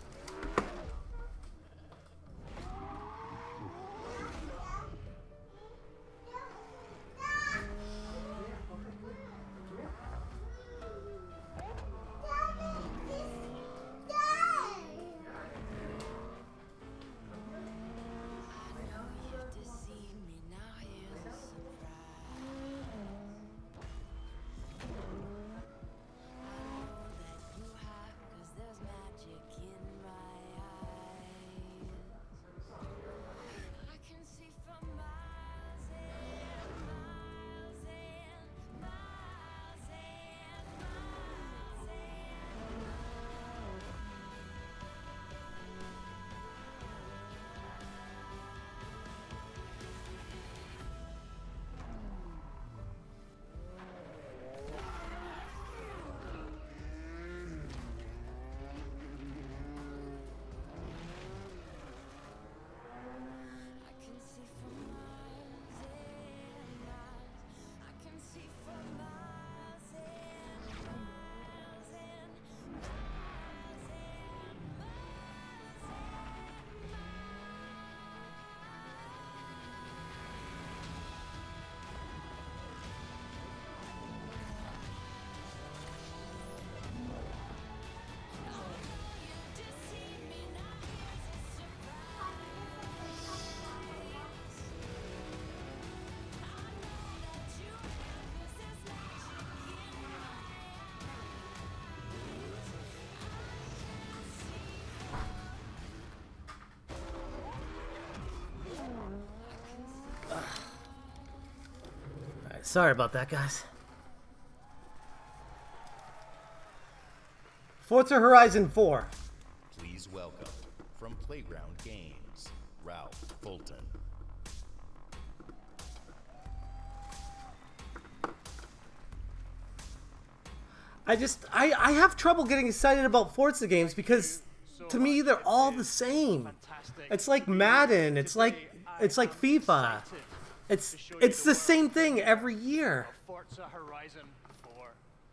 Sorry about that, guys. Forza Horizon 4. Please welcome, from Playground Games, Ralph Fulton. I have trouble getting excited about Forza games because to me they're all the same. It's like Madden, it's like FIFA. It's the same thing every year. Forza Horizon 4,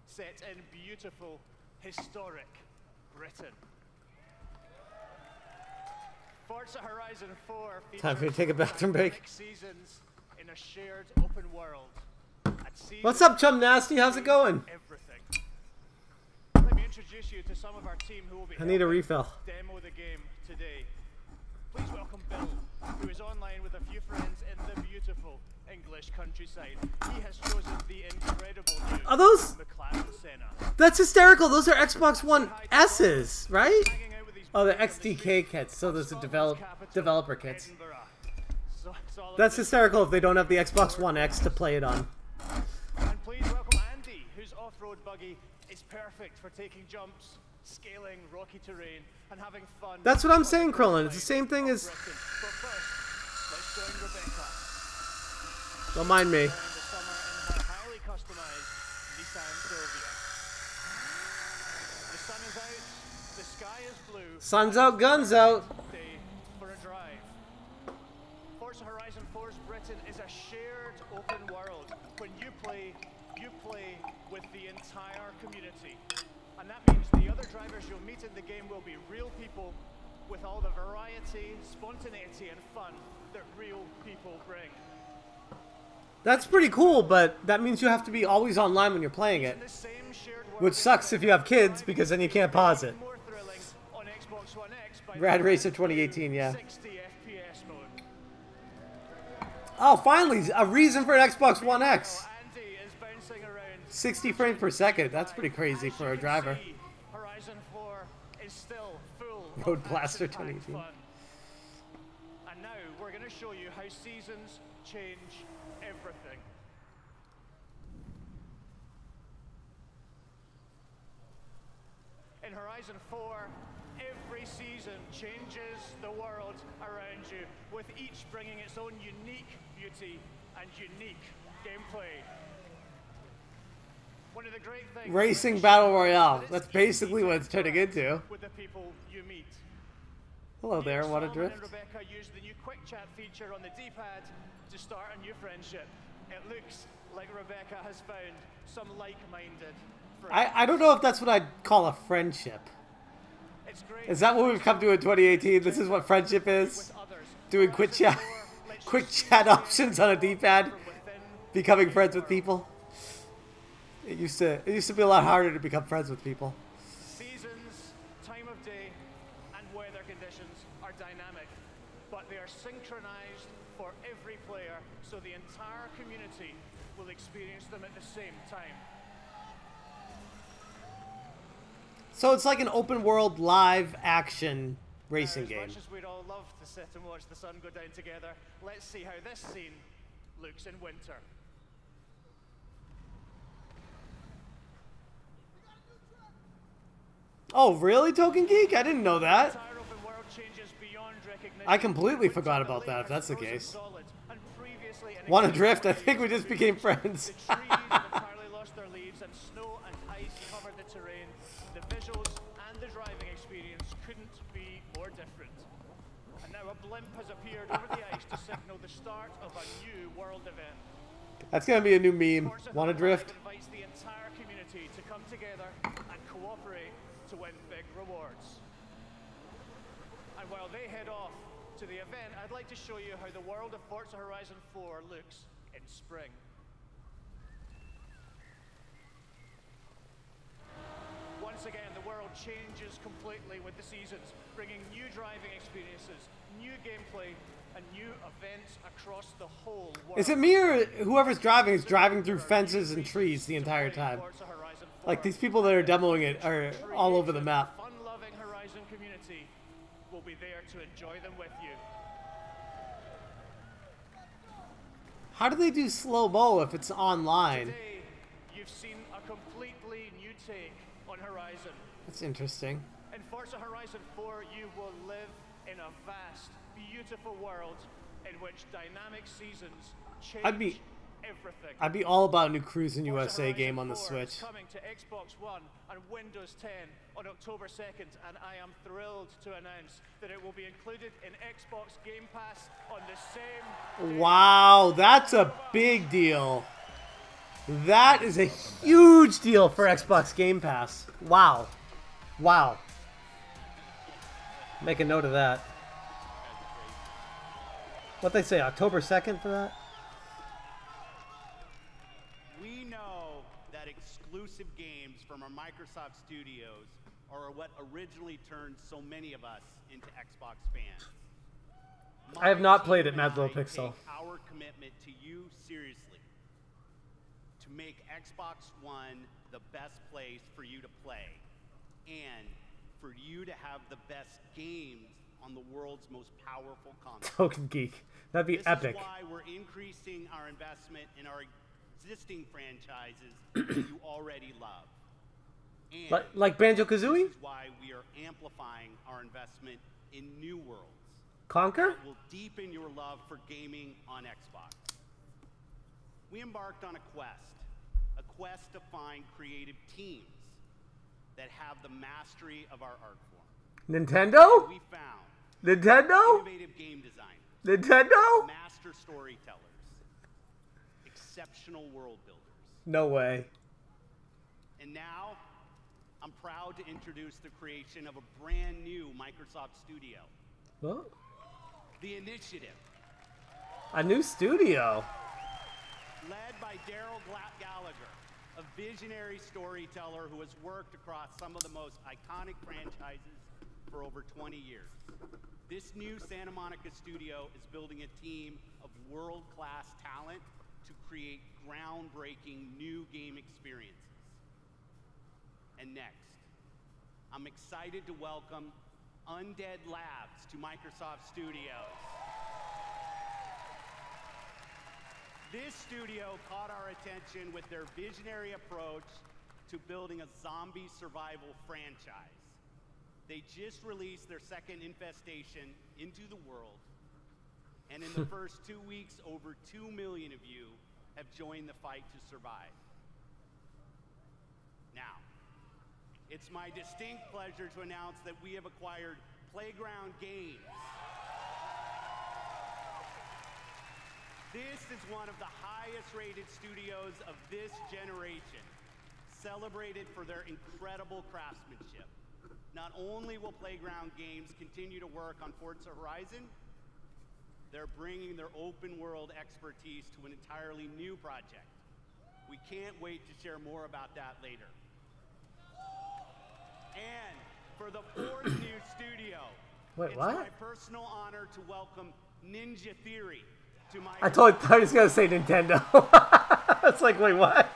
set in beautiful, historic Britain. Forza Horizon 4 Time for you to take a bathroom break. seasons in a shared open world. What's up, Chum Nasty? How's it going? Everything. Let me introduce you to some of our team who will be I need a refill. demo the game today. Please welcome Bill, who is online with a few friends in the beautiful English countryside. He has chosen the incredible new Are those? McLaren Senna. That's hysterical. Those are Xbox One S's, right? Oh, the XDK kits. So those are developer kits. That's hysterical if they don't have the Xbox One X to play it on. And please welcome Andy, whose off-road buggy is perfect for taking jumps, scaling rocky terrain, and having fun. That's what I'm saying, Krillin. It's the same thing as... But first, let's join Rebecca. Don't mind me. The summer in her highly customized Nissan Silvia. The sun is out, the sky is blue. Sun's out, guns out. Day for a drive. Forza Horizon 4's Britain is a shared open world. When you play with the entire community. And that means the other drivers you'll meet in the game will be real people with all the variety, spontaneity, and fun that real people bring. That's pretty cool, but that means you have to be always online when you're playing it. Which sucks if you have kids, because then you can't pause it. Rad Racer 2018, yeah. Oh, finally, a reason for an Xbox One X. 60 frames per second. That's pretty crazy for a driver. Horizon 4 is still full Road Blaster 2018. fun. And now we're going to show you how seasons change everything. In Horizon 4, every season changes the world around you, with each bringing its own unique beauty and unique gameplay. One of the great things Racing Battle Royale. That's basically what it's turning into. with the people you meet. Hello there, Solomon what a and drift. Rebecca used the new quick chat feature on the D-pad to start a new friendship. It looks like Rebecca has found some like-minded friends. I don't know if that's what I'd call a friendship. Is that what we've come to in 2018? This is what friendship is? Doing quick chat options on a D-pad? Becoming friends with people? It used to be a lot harder to become friends with people. Seasons, time of day, and weather conditions are dynamic, but they are synchronized for every player, so the entire community will experience them at the same time. So it's like an open world live action racing game. As much as we'd all love to sit and watch the sun go down together, let's see how this scene looks in winter. Oh, really, Token Geek? I didn't know that. I completely forgot about that, if that's the case. Wanna drift? I think we just became friends. The trees have entirely lost their leaves, and snow and ice covered the terrain. The visuals and the driving experience couldn't be more different. And now a blimp has appeared over the ice to signal the start of a new world event. That's gonna be a new meme. Wanna drift? Invites the entire community to come together and cooperate to win big rewards. And while they head off to the event, I'd like to show you how the world of Forza Horizon 4 looks in spring. Once again, the world changes completely with the seasons, bringing new driving experiences, new gameplay, and new events across the whole world. Is it me or whoever's driving is driving through fences and trees the entire time? Like these people that are demoing it are all over the map. Fun-loving Horizon community will be there to enjoy them with you. How do they do slow-mo if it's online? Today, you've seen a completely new take on Horizon. That's interesting. In Forza Horizon 4, you will live in a vast, beautiful world in which dynamic seasons change everything. I'd be all about a new Cruis'n USA Horizon game on the 4 Switch. is coming to Xbox One and Windows 10 on October 2nd, and I am thrilled to announce that it will be included in Xbox Game Pass on the same day. Wow, that's a big deal. That is a huge deal for Xbox Game Pass. Wow. Wow. Make a note of that. What they say, October 2nd for that? We know that exclusive games from our Microsoft studios are what originally turned so many of us into Xbox fans. I have not played it, My team Mad Little and I Pixel. take our commitment to you seriously. To make Xbox One the best place for you to play, and for you to have the best games on the world's most powerful console. Token Geek. That'd be epic. This is why we're increasing our investment in our existing franchises that you already love. And Like Banjo-Kazooie? this is why we are amplifying our investment in new worlds. Conquer? That will deepen your love for gaming on Xbox. We embarked on a quest to find creative teams that have the mastery of our art form. Nintendo? We found Nintendo? innovative game designers, Nintendo? master storytellers, exceptional world builders. No way. And now, I'm proud to introduce the creation of a brand new Microsoft studio, What? The Initiative. A new studio. Led by Daryl Gallagher, a visionary storyteller who has worked across some of the most iconic franchises for over 20 years. This new Santa Monica studio is building a team of world-class talent to create groundbreaking new game experiences. And next, I'm excited to welcome Undead Labs to Microsoft Studios. This studio caught our attention with their visionary approach to building a zombie survival franchise. They just released their second infestation into the world, and in the first 2 weeks, over 2 million of you have joined the fight to survive. Now, it's my distinct pleasure to announce that we have acquired Playground Games. This is one of the highest-rated studios of this generation, celebrated for their incredible craftsmanship. Not only will Playground Games continue to work on Forza Horizon, they're bringing their open-world expertise to an entirely new project. We can't wait to share more about that later. And for the fourth new studio, Wait, it's what? my personal honor to welcome Ninja Theory to my... I thought he was going to say Nintendo. It's like, wait, what?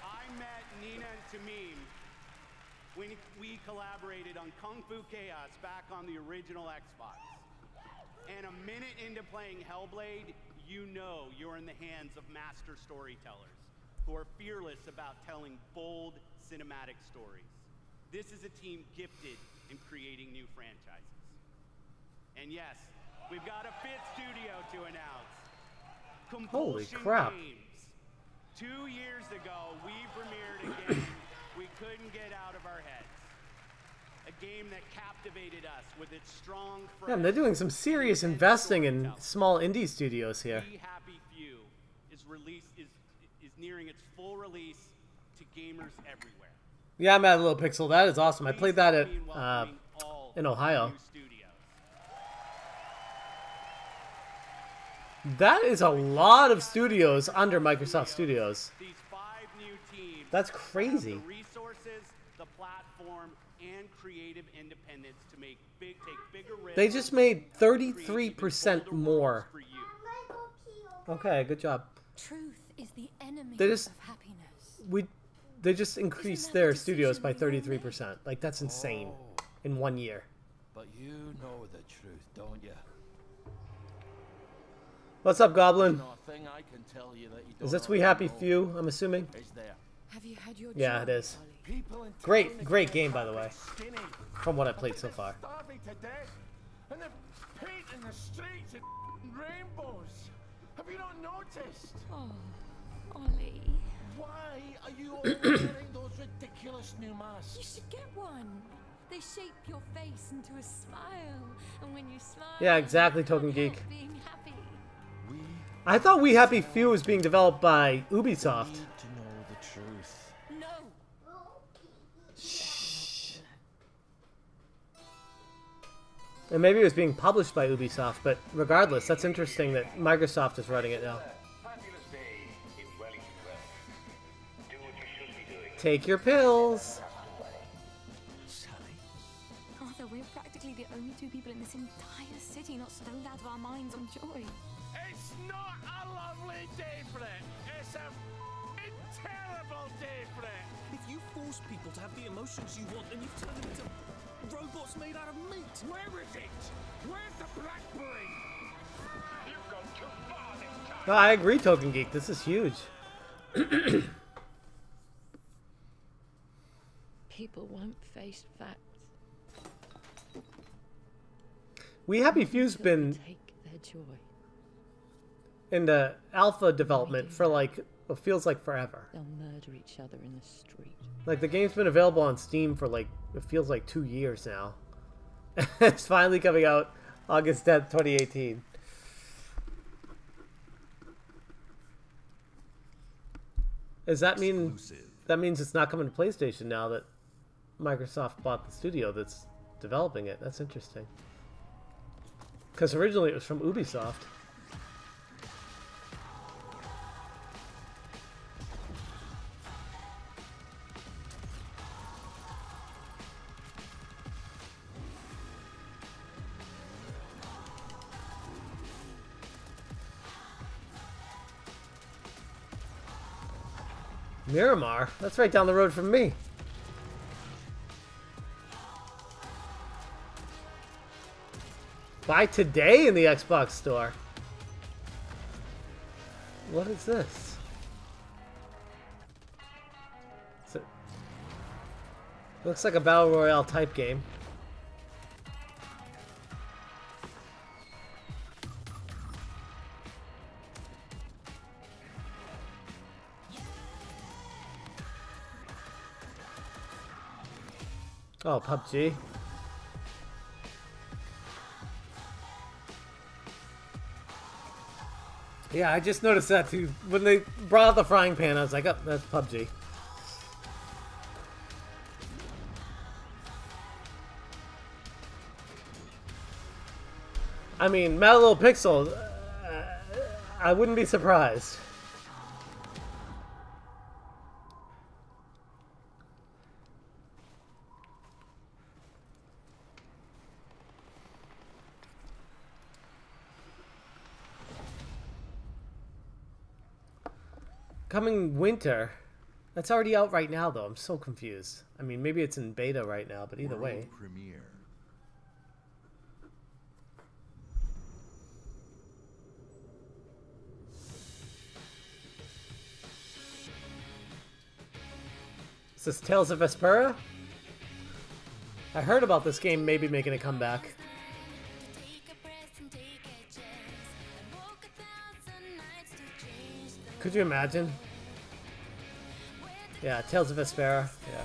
I met Nina and Tamim when we collaborated on Kung Fu Chaos back on the original Xbox. And a minute into playing Hellblade, you know you're in the hands of master storytellers who are fearless about telling bold cinematic stories. This is a team gifted in creating new franchises. And yes, we've got a fifth studio to announce. Holy Compulsion crap. Games. 2 years ago, we premiered a game we couldn't get out of our heads. A game that captivated us with its strong... Damn, they're doing some serious investing in small indie studios here. Be Happy Few is nearing its full release to gamers everywhere. Yeah, I'm at a Little Pixel. That is awesome. I played that at in Ohio. That is a lot of studios under Microsoft Studios. These 5 new teams That's crazy. have the resources, the platform, and creative independence to make take bigger risks. They just made 33% more. Okay, good job. Truth is the enemy They just of happiness. they just increased their studios by 33%. Like, that's insane in 1 year. But you know the truth, don't you? What's up, Goblin? Thing I can tell you that you Is don't this We Happy Few, I'm assuming? Is there? Have you had your Yeah, it is. Great game, by the way. From what I played so far. Starving to death, and they're painting the streets in rainbows. Have you not noticed? Oh, Ollie. Why are you all wearing those ridiculous new masks? You should get one. They shape your face into a smile, and when you smile, Yeah, exactly, Token you Geek. can't help being happy. I thought We Happy Few was being developed by Ubisoft. To know the truth. No. And maybe it was being published by Ubisoft, but regardless, that's interesting that Microsoft is running it now. Take your pills. Arthur, we're practically the only two people in this entire city not stoned out of our minds on joy. It's not a lovely day for it. It's a terrible day for it. If you force people to have the emotions you want, then you've turned them into robots made out of meat. Where is it? Where's the blackberry? You've gone too far this time. No, I agree, Token Geek. This is huge. People won't face facts. We Happy Few's been Take their joy. in the alpha development for like, it feels like forever. They'll murder each other in the street. Like, the game's been available on Steam for like, it feels like 2 years now. It's finally coming out August 10th, 2018. Does that mean that means it's not coming to PlayStation now that Microsoft bought the studio that's developing it? That's interesting. Because originally it was from Ubisoft. Miramar? That's right down the road from me. Buy today in the Xbox store. What is this? Looks like a Battle Royale type game. Oh, PUBG. Yeah, I just noticed that too. When they brought out the frying pan, I was like, oh, that's PUBG. I mean, Mad Little Pixel, I wouldn't be surprised. Coming winter. That's already out right now, though. I'm so confused. I mean, maybe it's in beta right now, but either way. Premiere. Is this Tales of Vesperia? I heard about this game maybe making a comeback. Could you imagine? Yeah, Tales of Vesperia. Yeah.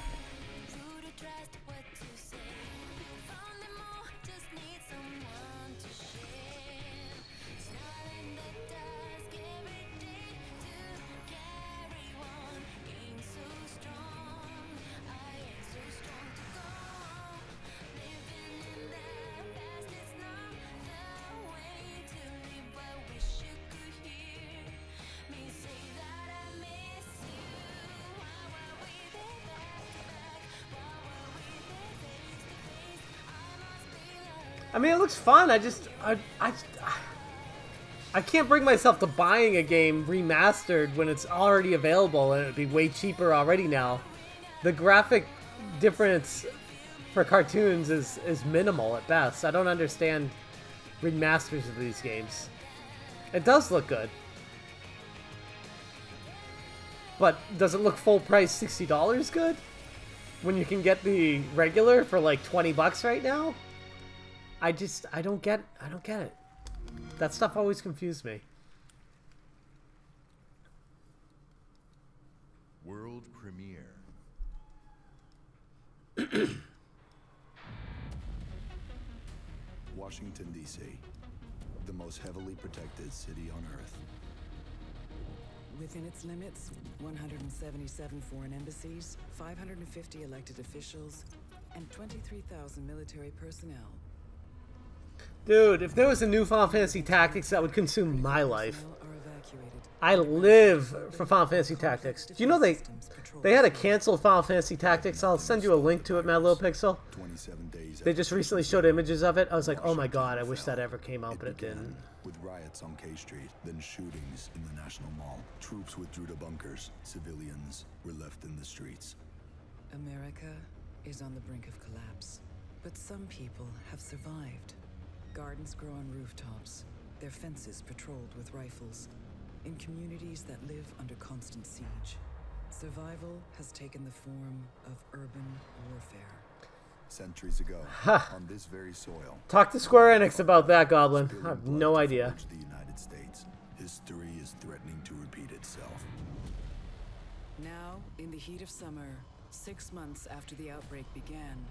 I mean, it looks fun. I can't bring myself to buying a game remastered when it's already available and it'd be way cheaper already now. The graphic difference for cartoons is minimal at best. I don't understand remasters of these games. It does look good. But does it look full price $60 good? When you can get the regular for like 20 bucks right now? I don't get it. That stuff always confused me. World premiere. Washington, D.C., the most heavily protected city on Earth. Within its limits, 177 foreign embassies, 550 elected officials, and 23,000 military personnel. Dude, if there was a new Final Fantasy Tactics, that would consume my life. I live for Final Fantasy Tactics. Do you know they had to cancel Final Fantasy Tactics? I'll send you a link to it, Mad Little Pixel. They just recently showed images of it. I was like, oh my god, I wish that ever came out, but it didn't. With riots on K Street, then shootings in the National Mall. Troops withdrew to bunkers. Civilians were left in the streets. America is on the brink of collapse, but some people have survived. Gardens grow on rooftops, their fences patrolled with rifles, in communities that live under constant siege. Survival has taken the form of urban warfare. Centuries ago, on this very soil. Talk to Square Enix about that, Goblin. I have no idea. The United States. History is threatening to repeat itself. Now, in the heat of summer, 6 months after the outbreak began,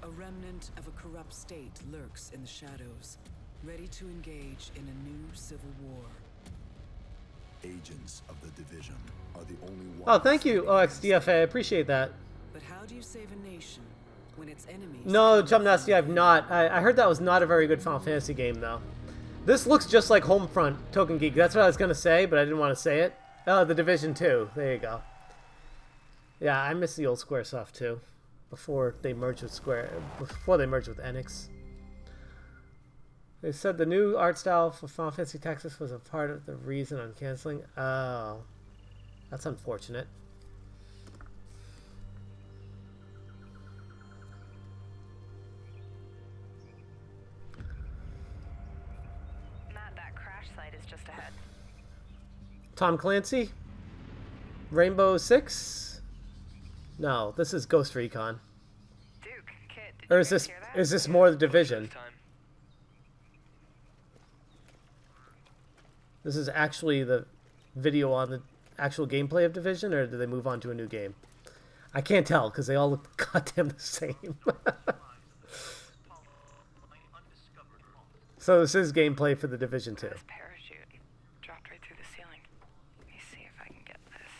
a remnant of a corrupt state lurks in the shadows, ready to engage in a new civil war. Agents of the Division are the only ones. Oh, thank you, OXDFA. I appreciate that. But how do you save a nation when its enemies... No, Jump Nasty, I've not. I heard that was not a very good Final Fantasy game, though. This looks just like Homefront, Token Geek. That's what I was going to say, but I didn't want to say it. Oh, The Division 2. There you go. Yeah, I miss the old Square stuff, too. Before they merged with Enix. They said the new art style for Final Fantasy Tactics was a part of the reason on canceling. Oh, that's unfortunate. Matt, that crash site is just ahead. Tom Clancy? Rainbow Six? No, this is Ghost Recon. Duke, Kit, did or you is guys this hear that? is this more the Division? This is actually the video on the actual gameplay of Division, or do they move on to a new game? I can't tell because they all look goddamn the same. So this is gameplay for the Division 2. This parachute dropped right through the ceiling. Let me see if I can get this.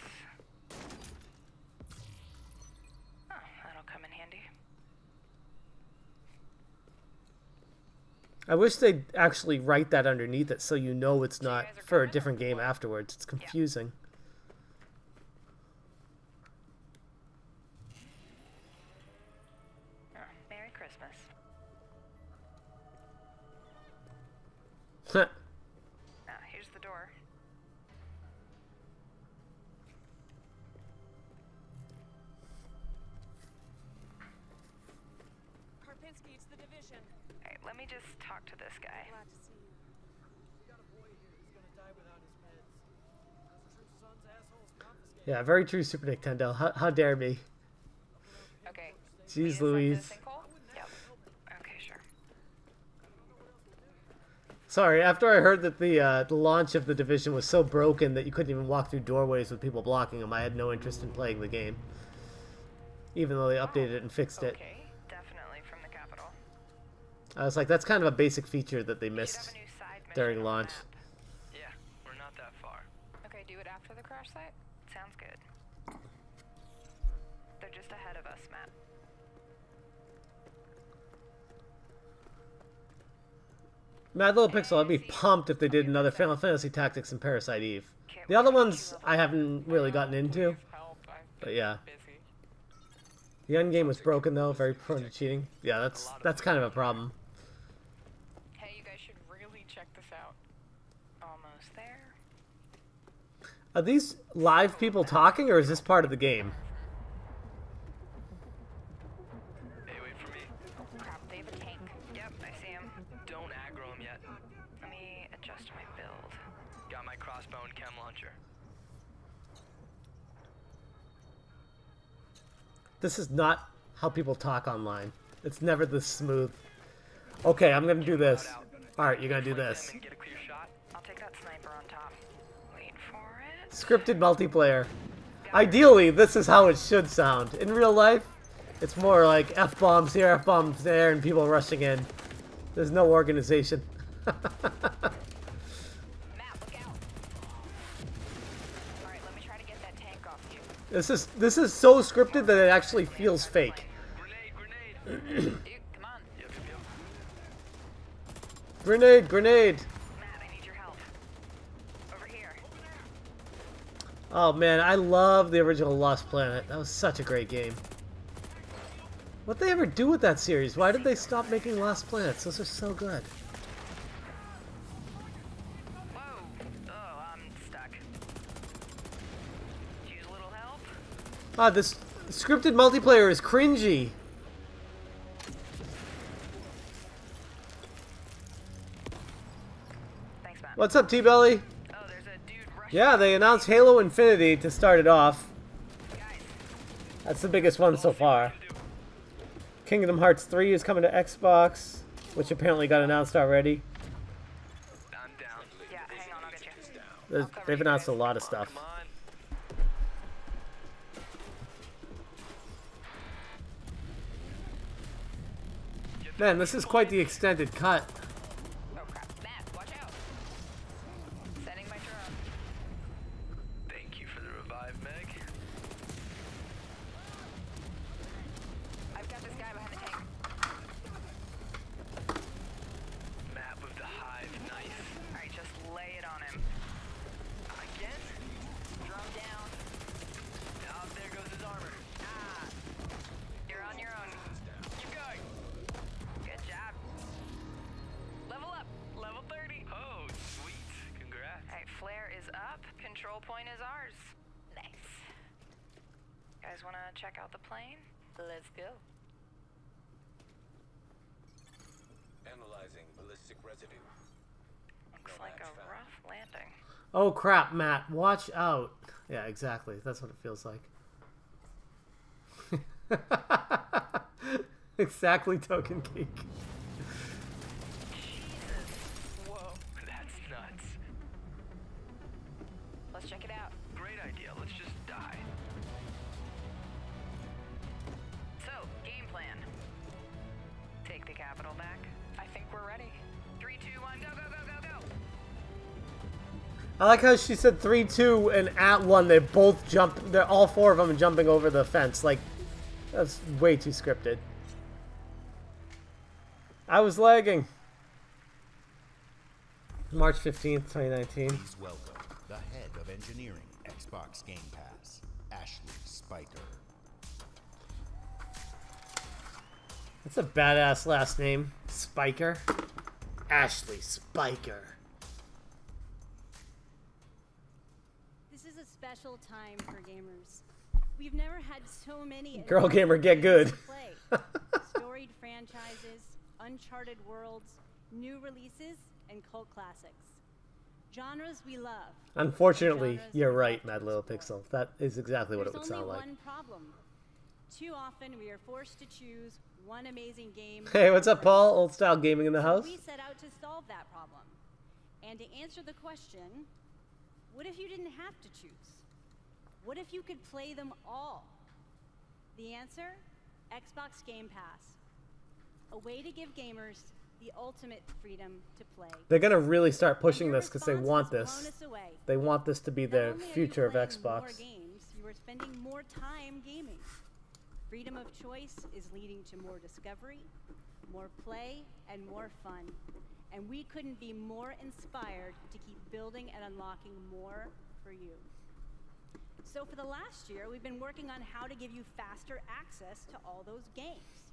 Oh, that'll come in handy. I wish they'd actually write that underneath it so you know it's not for a different game afterwards. It's confusing. Oh, Merry Christmas. Now, here's the door. Karpinski, it's the Division. Alright, let me just talk to this guy. Glad to see you. We got a boy here who's gonna die without his meds. True Son's assholes confiscated. Yeah, very true, Super Nintendo. How dare me? Okay. Jeez Louise. Yep. Okay, sure. Sorry, after I heard that the launch of the Division was so broken that you couldn't even walk through doorways with people blocking them, I had no interest in playing the game. Even though they updated it and fixed it. Okay, definitely from the capital. I was like, that's kind of a basic feature that they missed during launch. Yeah, we're not that far. Okay, do it after the crash site? Sounds good. They're just ahead of us, Matt. Mad Little Pixel, I'd be pumped if they did another Final Fantasy Tactics and Parasite Eve. The other ones I haven't really gotten into. But yeah. The endgame was broken though, very prone to cheating. Yeah, that's kind of a problem. Hey, you guys should really check this out. Almost there. Are these live people talking, or is this part of the game? Hey, wait for me. Crap, they have a tank. Yep, I see him. Don't aggro him yet. Let me adjust my build. This is not how people talk online. It's never this smooth. Okay, I'm gonna do this. Alright, you're gonna do this. Get a clear shot. I'll take that sniper on top. Wait for it. Scripted multiplayer. Ideally, this is how it should sound. In real life, it's more like F-bombs here, F-bombs there, and people rushing in. There's no organization. This is so scripted that it actually feels fake. Grenade, grenade. Matt, I need your help. Over here. Oh man, I love the original Lost Planet. That was such a great game. What'd they ever do with that series? Why did they stop making Lost Planets? Those are so good. Whoa. Oh, I'm stuck. Use a little help? Ah, this scripted multiplayer is cringy. Thanks, Matt. What's up, T-Belly? Oh, there's a dude rushing. Yeah, they announced Halo Infinity to start it off. That's the biggest one so far. Kingdom Hearts 3 is coming to Xbox, which apparently got announced already. I'm down. Yeah, hang on, I'll get you. They've announced a lot of stuff. Man, this is quite the extended cut. Oh crap. Matt, watch out. Setting my drone. Thank you for the revive, Meg. I've got this guy behind the tank. Map of the hive, nice. Alright, just lay it on him. Again? Drone down. Oh, there goes his armor. Ah. You're on your own. Keep going. Good job. Level up. Level 30. Oh, sweet. Congrats. Alright, flare is up. Control point is ours. Nice. Guys wanna check out the plane? Let's go. Analyzing ballistic residue. Looks like a rough landing. Oh crap, Matt, watch out. Yeah, exactly. That's what it feels like. Exactly, Token Geek. Whoa, that's nuts. Let's check it out. Great idea. Let's just die. So, game plan. Take the capital back. I think we're ready. 3, 2, 1, go, go, go, go, go! I like how she said 3, 2, and at 1 they both jumped. They're all 4 of them jumping over the fence. Like, that's way too scripted. I was lagging. March 15th, 2019. Please welcome the head of engineering, Xbox Game Pass, Ashley Spiker. That's a badass last name. Spiker. Ashley Spiker. This is a special time for gamers. We've never had so many Girl gamer, get good. play. Storied franchises, uncharted worlds, new releases, and cult classics. Genres we love. Unfortunately, you're right, Mad Little Pixel. That is exactly what it would There's sound only like. one problem. Too often we are forced to choose one amazing game. Hey, what's up, Paul? Old style gaming in the house. We set out to solve that problem. And to answer the question, what if you didn't have to choose? What if you could play them all? The answer? Xbox Game Pass. A way to give gamers the ultimate freedom to play. They're gonna really start pushing this because they want this. They want this to be the future of More Xbox. games, you are spending more time gaming. Freedom of choice is leading to more discovery, more play, and more fun. And we couldn't be more inspired to keep building and unlocking more for you. So for the last year, we've been working on how to give you faster access to all those games.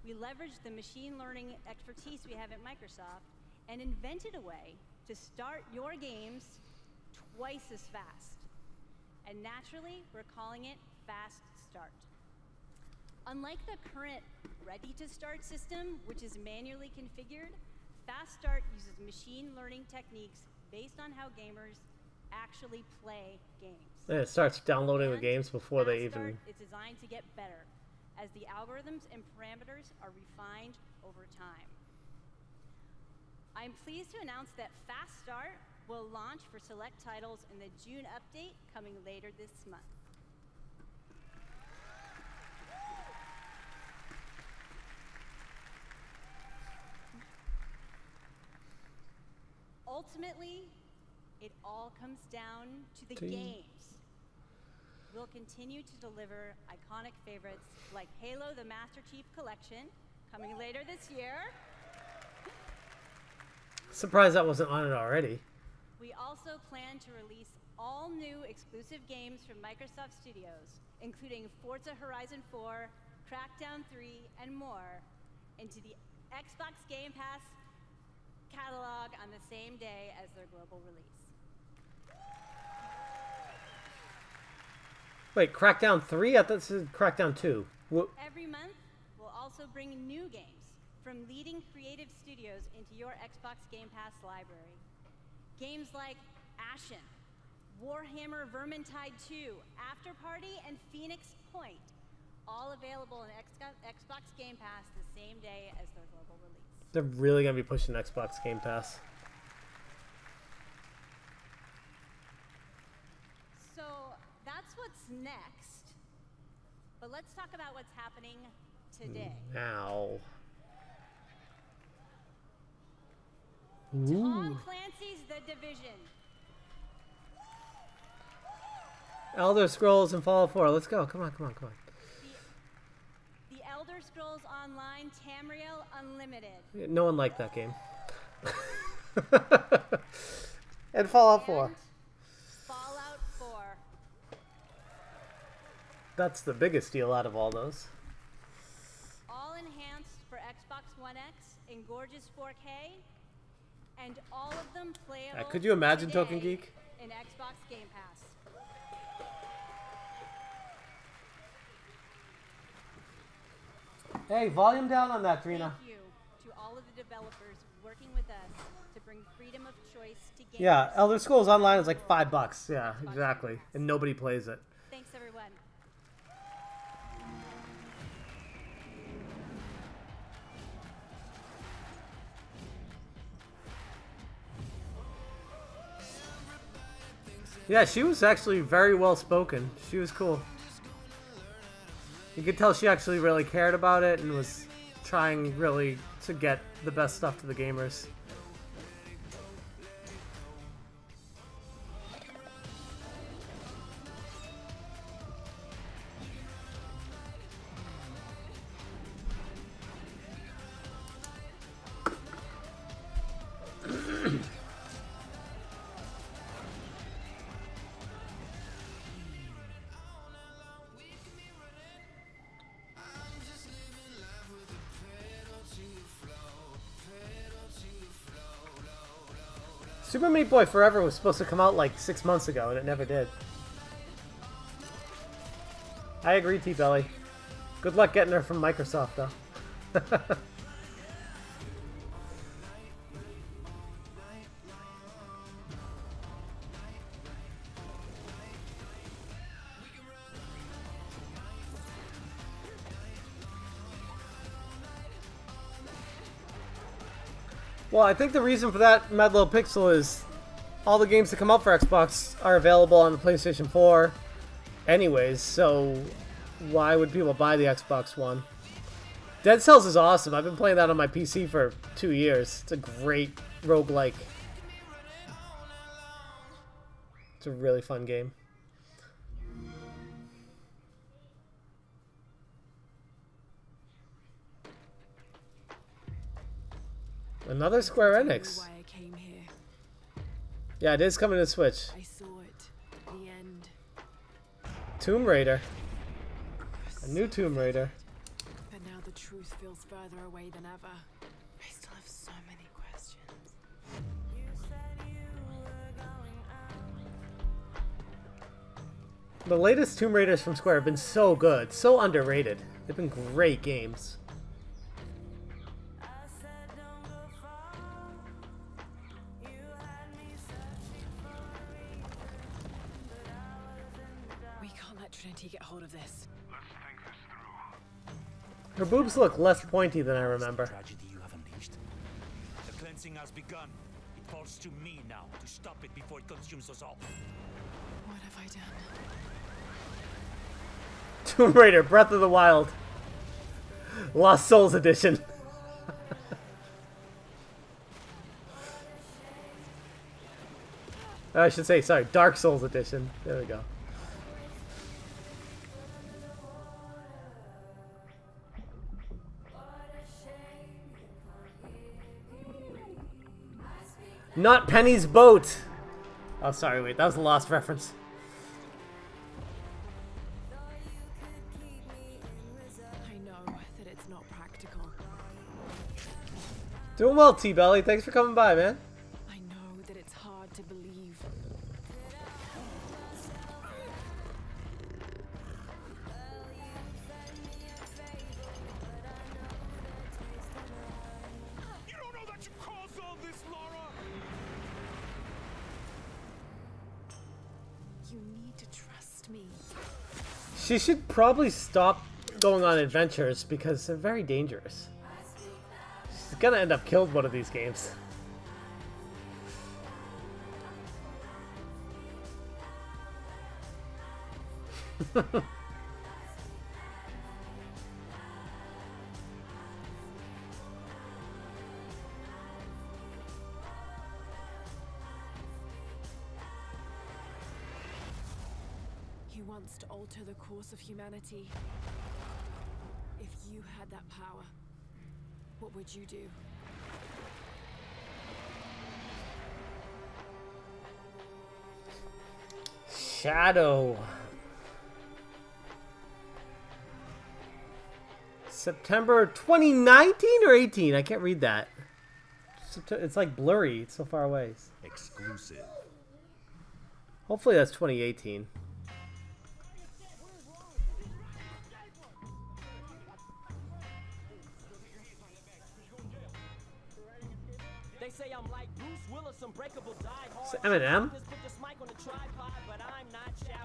We leveraged the machine learning expertise we have at Microsoft and invented a way to start your games twice as fast. And naturally, we're calling it Fast Start. Unlike the current Ready to Start system, which is manually configured, Fast Start uses machine learning techniques based on how gamers actually play games. And it starts downloading the games before they even... It's designed to get better as the algorithms and parameters are refined over time. I'm pleased to announce that Fast Start will launch for select titles in the June update coming later this month. Ultimately, it all comes down to the games. We'll continue to deliver iconic favorites like Halo the Master Chief Collection, coming later this year. Surprised that wasn't on it already. We also plan to release all new exclusive games from Microsoft Studios, including Forza Horizon 4, Crackdown 3, and more, into the Xbox Game Pass catalog on the same day as their global release. Wait, Crackdown 3? I thought this is Crackdown 2. What? Every month, we'll also bring new games from leading creative studios into your Xbox Game Pass library. Games like Ashen, Warhammer Vermintide 2, After Party, and Phoenix Point, all available in Xbox Game Pass the same day as their global release. They're really going to be pushing Xbox Game Pass. So that's what's next. But let's talk about what's happening today. Now. Tom Clancy's The Division. Elder Scrolls and Fallout 4. Let's go. Come on, come on, come on. The Elder Scrolls Online Tamriel Unlimited. No one liked that game. And Fallout 4. Fallout 4. That's the biggest deal out of all those. All enhanced for Xbox One X in gorgeous 4K. And all of them playable Could you imagine today Token Geek? in Xbox Game Pass. Hey, volume down on that, Trina. Thank you to all of the developers working with us to bring freedom of choice to gamers. Yeah, Elder Scrolls Online is like $5. Yeah, exactly. And nobody plays it. Thanks, everyone. Yeah, she was actually very well spoken. She was cool. You could tell she actually really cared about it and was trying really to get the best stuff to the gamers. Super Meat Boy Forever was supposed to come out like 6 months ago, and it never did. I agree, T-Belly. Good luck getting her from Microsoft, though. Well, I think the reason for that, Mad Little Pixel, is all the games that come out for Xbox are available on the PlayStation 4 anyways, so why would people buy the Xbox One? Dead Cells is awesome. I've been playing that on my PC for 2 years. It's a great roguelike. It's a really fun game. Another Square Enix. Why I came here. Yeah, it is coming to Switch. I saw it. The end. Tomb Raider. A new Tomb Raider. But now the truth feels further away than ever. I still have so many questions. You said you were going out. The latest Tomb Raiders from Square have been so good, so underrated. They've been great games. this. Her boobs look less pointy than I remember. Tragedy you have unleashed. The cleansing has begun. It falls to me now to stop it before it consumes us all. What have I done? Tomb Raider, Breath of the Wild. Lost Souls Edition. I should say, sorry, Dark Souls Edition. There we go. Not Penny's boat. Oh, sorry, wait, that was a Lost reference. I know that it's not practical. Doing well, T-Belly. Thanks for coming by, man. I know that it's hard to believe. You don't know that you caused all this, Laura! You need to trust me. She should probably stop going on adventures because they're very dangerous. She's gonna end up killed one of these games. He wants to alter the course of humanity. If you had that power, what would you do? Shadow. September 2019 or 18? I can't read that. It's like blurry. It's so far away. Exclusive. Hopefully that's 2018. They say I'm like Bruce Willis, unbreakable, die hard. Is it Eminem?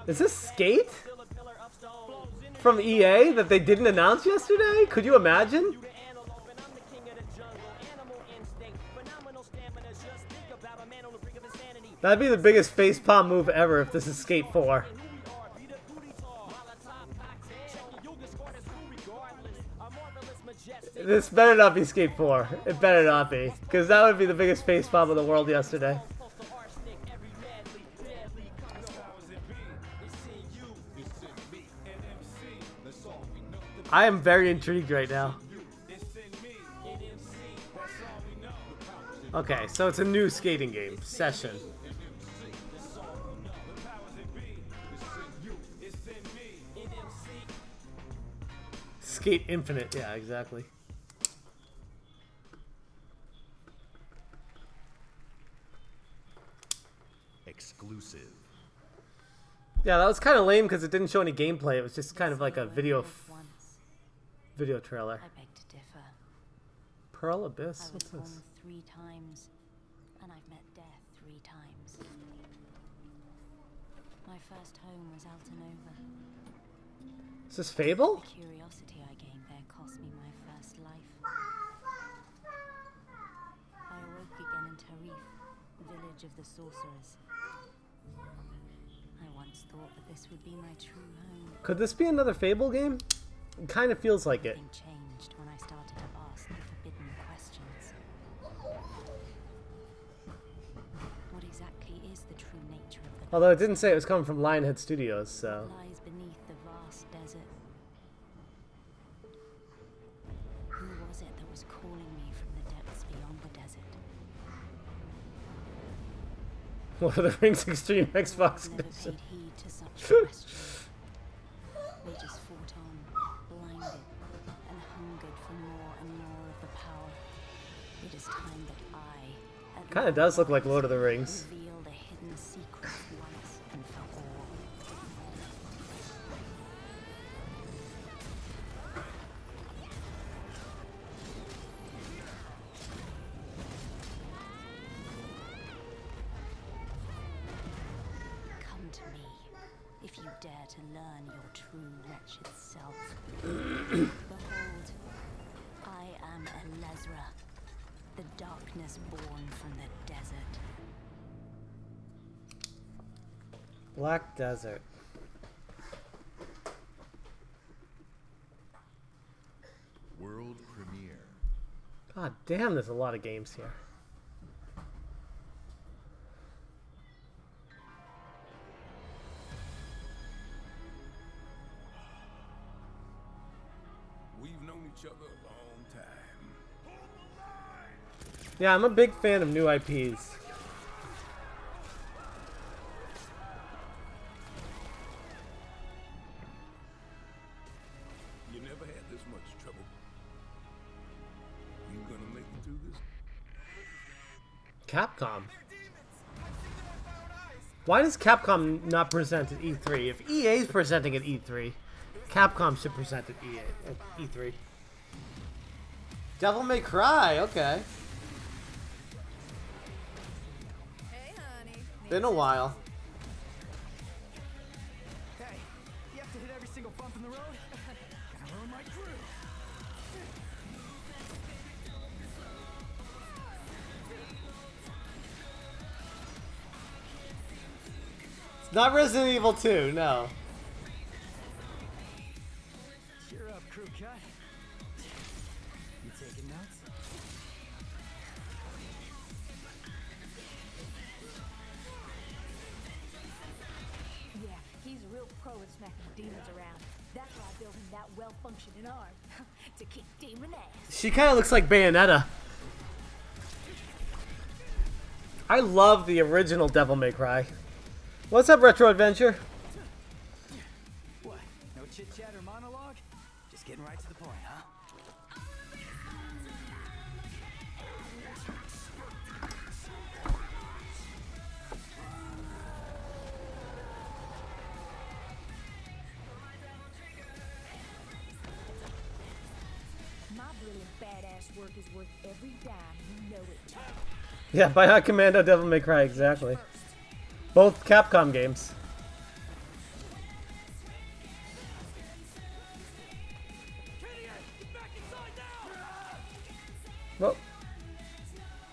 Is this Skate? From EA that they didn't announce yesterday? Could you imagine? That'd be the biggest facepalm move ever if this is Skate 4. This better not be Skate 4. It better not be. Because that would be the biggest facepalm of the world yesterday. I am very intrigued right now. Okay, so it's a new skating game. Session. Skate Infinite. Yeah, exactly. Exclusive. Yeah, that was kind of lame because it didn't show any gameplay. It was just kind of like a video trailer. I beg to differ. Pearl Abyss? I was What's this? home 3 times, and I've met death 3 times. My first home was Altanova. Is this Fable? The curiosity I gained there cost me my first life. I awoke again in Tarif, village of the sorcerers. I once thought that this would be my true home. Could this be another Fable game? It kind of feels like it. Something changed when I started to ask the forbidden questions. What exactly is the true nature of the Although it didn't say it was coming from Lionhead Studios, so... What lies beneath the vast desert? Who was it that was calling me from the depths beyond the desert? Lord of the Rings Extreme Xbox Never Edition. paid heed to such questions. We just fought on, blinded, and hungered for more and more of the power. It is time that I, at Kind of does look like Lord of the Rings. reveal the hidden secrets once and for all. Come to me, if you you dare to learn your true wretched self. Behold, I am Elezra, the darkness born from the desert. Black Desert. World premiere. God damn, there's a lot of games here. We've known each other a long time. Yeah, I'm a big fan of new IPs. You never had this much trouble. You gonna make it through this? Capcom. Why does Capcom not present at E3? If EA is presenting at E3, Capcom should present at E3. Devil May Cry, okay. Hey, honey. Been a while. Hey, you have to hit every single bump in the road? Gonna ruin my crew. It's not Resident Evil 2, no. Cheer up, crew cut. You taking notes? Yeah, he's a real pro at smacking demons around. That's why I built him that well-functioning arm. To kick demon ass. She kind of looks like Bayonetta. I love the original Devil May Cry. What's up, Retro Adventure? What? No chit-chat or monologue? Just getting right to the point, huh? My brilliant badass work is worth every dime, you know it. Yeah, Bionic Commando, Devil May Cry, exactly. Both Capcom games. Well,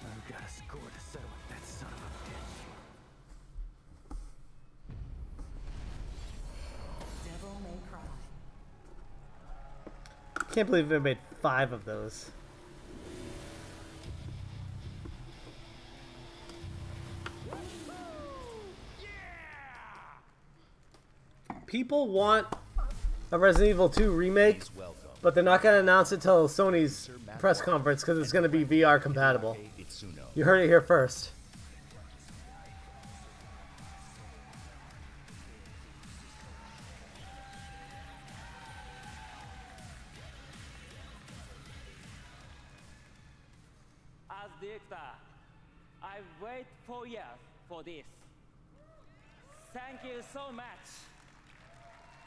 I've got a score to settle with that son of a bitch. Devil May Cry. can't believe they made 5 of those. People want a Resident Evil 2 remake, but they're not going to announce it till Sony's press conference because it's going to be VR compatible. You heard it here first. As director, I wait 4 years for this. Thank you so much.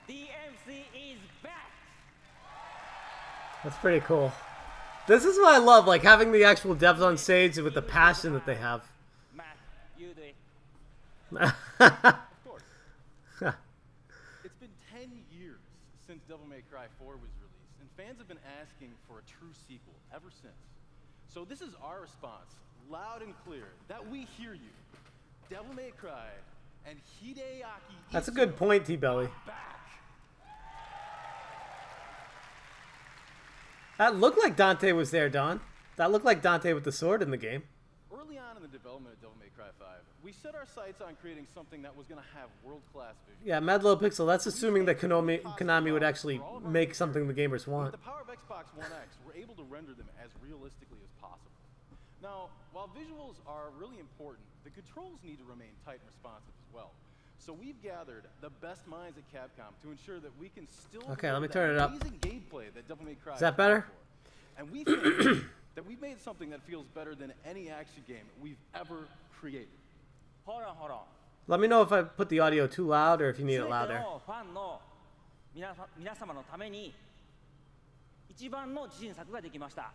DMC is back. That's pretty cool. This is what I love, like having the actual devs on stage with the passion that they have. Matt, you do it. Of course. It's been 10 years since Devil May Cry 4 was released, and fans have been asking for a true sequel ever since. So this is our response, loud and clear, that we hear you. Devil May Cry and Hideaki That's a good point, T-Belly. That looked like Dante was there, Don. That looked like Dante with the sword in the game. Early on in the development of Devil May Cry 5, we set our sights on creating something that was going to have world-class vision. Yeah, Mad Low Pixel, that's assuming that Konami would actually make something the gamers want. With the power of Xbox One X, we're able to render them as realistically as possible. Now, while visuals are really important, the controls need to remain tight and responsive as well. So we've gathered the best minds at Capcom to ensure that we can still Okay, let me deliver turn that it up. amazing gameplay that Devil May Cry Is that better? and we think that we've made something that feels better than any action game we've ever created. Hold on. Let me know if I put the audio too loud or if you need it louder. ファンの皆様のために一番の自信作ができました。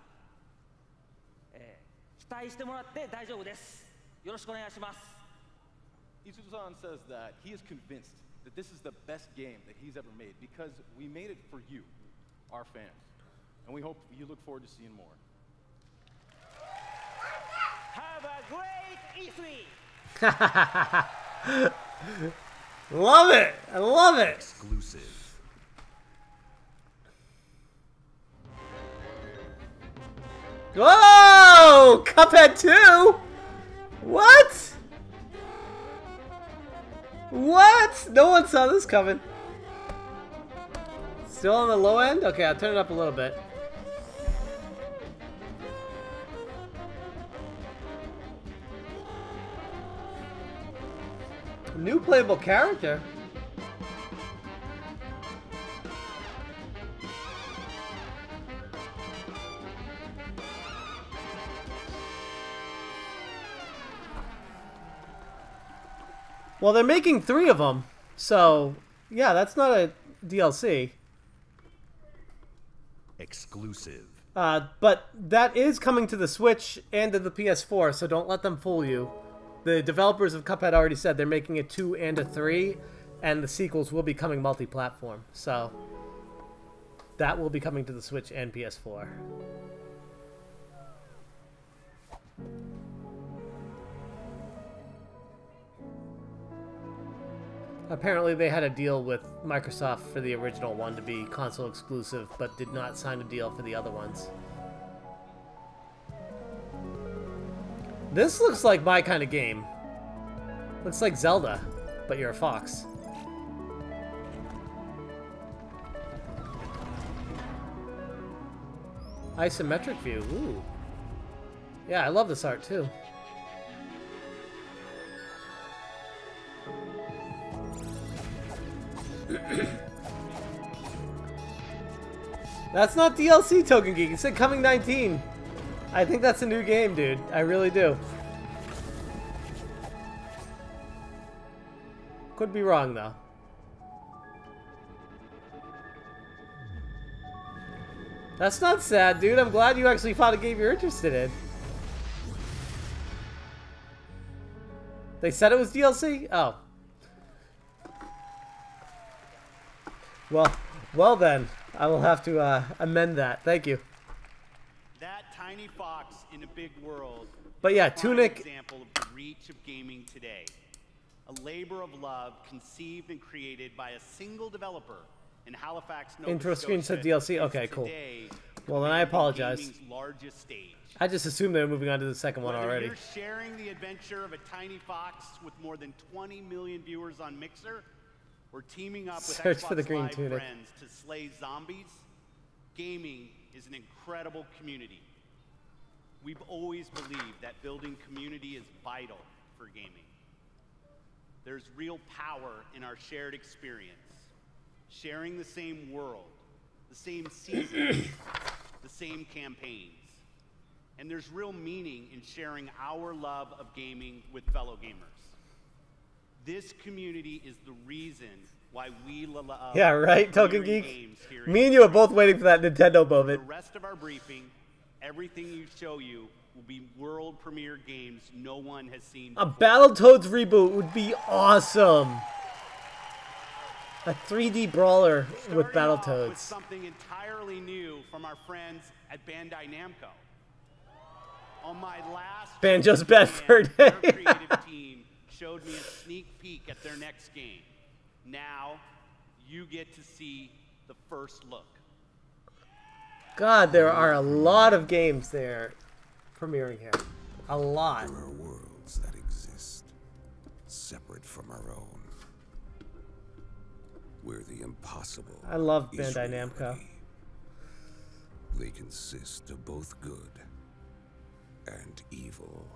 期待してもらって大丈夫です。よろしくお願いします。 Itsuzo-san says that he is convinced that this is the best game that he's ever made because we made it for you, our fans. And we hope you look forward to seeing more. Have a great E3! Love it! I love it! Exclusive. Whoa! Cuphead 2? What? What? No one saw this coming. Still on the low end? Okay, I'll turn it up a little bit. New playable character? Well, they're making 3 of them, so yeah, that's not a DLC. Exclusive. But that is coming to the Switch and to the PS4, so don't let them fool you. The developers of Cuphead already said they're making a 2 and a 3, and the sequels will be coming multi-platform, so that will be coming to the Switch and PS4. Apparently they had a deal with Microsoft for the original one to be console exclusive, but did not sign a deal for the other ones. This looks like my kind of game. Looks like Zelda, but you're a fox. Isometric view, ooh. Yeah, I love this art too. That's not DLC, Token Geek. It said coming 19. I think that's a new game, dude. I really do. Could be wrong, though. That's not sad, dude. I'm glad you actually found a game you're interested in. They said it was DLC? Oh. Well then. I will have to amend that. Thank you. That tiny fox in a big world. But yeah, is a prime Tunic. Example of the reach of gaming today. A labor of love conceived and created by a single developer in Halifax, Nova Intro screen said DLC. Okay, cool. today Well, then I apologize. gaming's largest stage. I just assumed they were moving on to the second one Whether already. you're sharing the adventure of a tiny fox with more than 20 million viewers on Mixer, or teaming up with Search Xbox for the green Live tunic. friends to slay zombies, gaming is an incredible community. We've always believed that building community is vital for gaming. There's real power in our shared experience, sharing the same world, the same seasons, the same campaigns. And there's real meaning in sharing our love of gaming with fellow gamers. This community is the reason why we love Yeah, right, Token premiering Geek? games here Me and you are both waiting for that Nintendo moment. the rest of our briefing, everything you show you will be world premiere games no one has seen A before. Battletoads reboot would be awesome. A 3D brawler with With Battletoads. something entirely new from our friends at Bandai Namco. On my last Banjo's weekend, Bedford. their creative team showed me a sneak peek at their next game. Now, you get to see the first look. God, there are a lot of games there premiering here. A lot. There are worlds that exist, separate from our own, where the impossible I love is Bandai reality. Namco. They consist of both good and evil.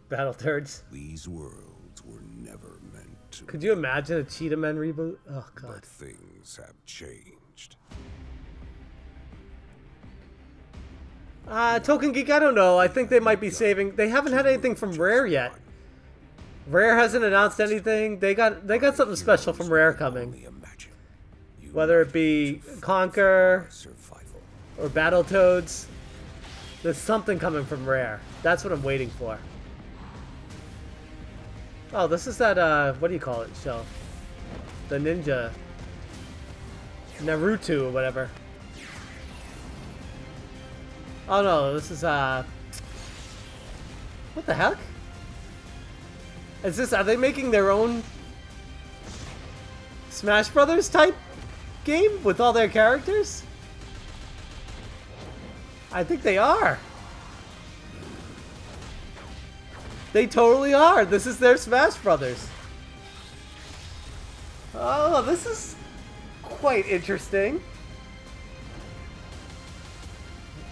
Battletoads. These worlds were never meant to. Could you imagine a Cheetah Men reboot? Oh, God. But things have changed. Token Geek, I don't know. I think they might be saving. They haven't had anything from Rare yet. Rare hasn't announced anything. They got something special from Rare coming. Whether it be Conquer or Battletoads, there's something coming from Rare. That's what I'm waiting for. Oh, this is that, what do you call it, show? the ninja. Naruto or whatever. Oh no, this is what the heck? Is this, are they making their own Smash Brothers type game with all their characters? I think they are. They totally are. This is their Smash Brothers. Oh, this is quite interesting.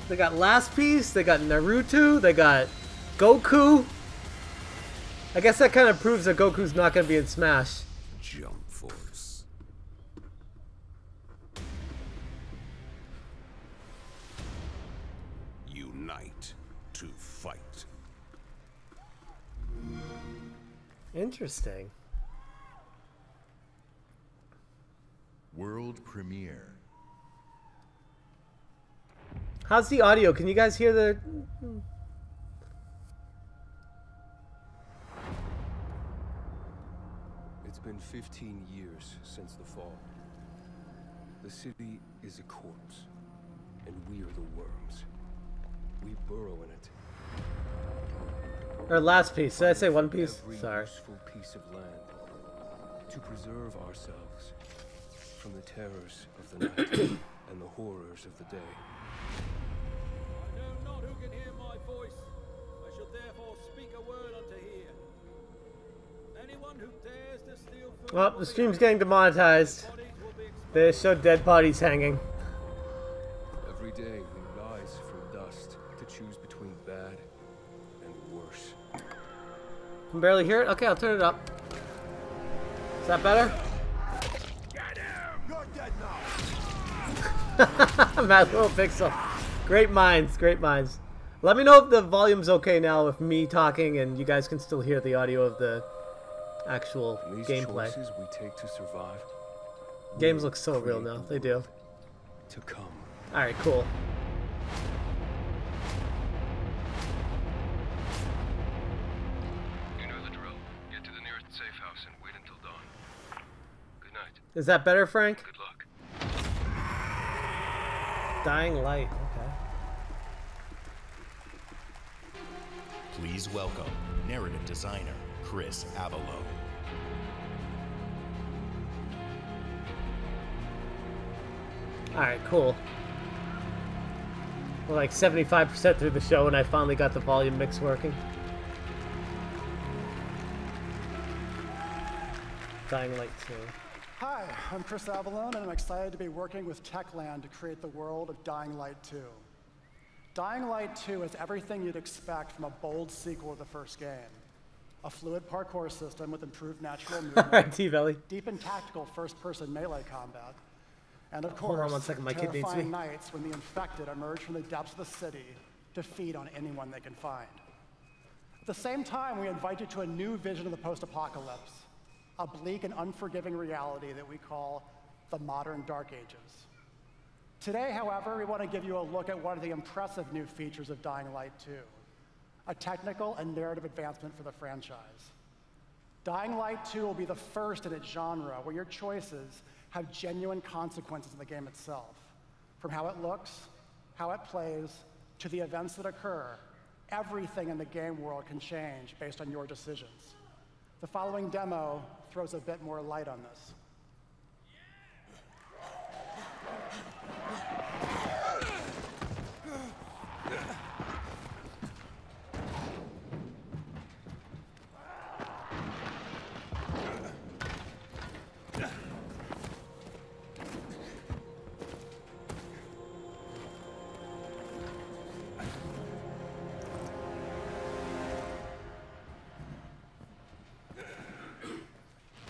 They got Last Piece, they got Naruto, they got Goku. I guess that kind of proves that Goku's not going to be in Smash. Jump Force. Unite to fight. Interesting. World premiere. How's the audio? Can you guys hear the... It's been 15 years since the fall. The city is a corpse, and we are the worms. We burrow in it. Or Last Piece. Did I say One Piece? Every Sorry. useful piece of land to preserve ourselves from the terrors of the night and the horrors of the day. I know not who can hear my voice. I shall therefore speak a word unto here. Anyone who dares to steal food. Well, the stream's getting demonetized. They showed dead bodies hanging. Every day we rise from dust to choose between bad and worse. Can barely hear it? Okay, I'll turn it up. Is that better? You're dead now. Mad Little Pixel. Great minds, great minds. Let me know if the volume's okay now with me talking and you guys can still hear the audio of the actual These gameplay. choices we take to survive. Games look so real now. They do. To come. Alright, cool. You know the drill. Get to the nearest safe house and wait until dawn. Good night. Is that better, Frank? Good luck. Dying Light. Okay. Please welcome narrative designer Chris Avalo. Alright, cool. We're like 75% through the show and I finally got the volume mix working. Dying Light 2. Hi, I'm Chris Avalone, and I'm excited to be working with Techland to create the world of Dying Light 2. Dying Light 2 is everything you'd expect from a bold sequel to the first game. A fluid parkour system with improved natural movement, Alright, T-Belly. deep and tactical first-person melee combat, and of Hold course, on one second, my kid needs terrifying me. nights when the infected emerge from the depths of the city to feed on anyone they can find. At the same time, we invite you to a new vision of the post-apocalypse, a bleak and unforgiving reality that we call the modern Dark Ages. Today, however, we want to give you a look at one of the impressive new features of Dying Light 2, a technical and narrative advancement for the franchise. Dying Light 2 will be the first in its genre where your choices have genuine consequences in the game itself. From how it looks, how it plays, to the events that occur, everything in the game world can change based on your decisions. The following demo throws a bit more light on this.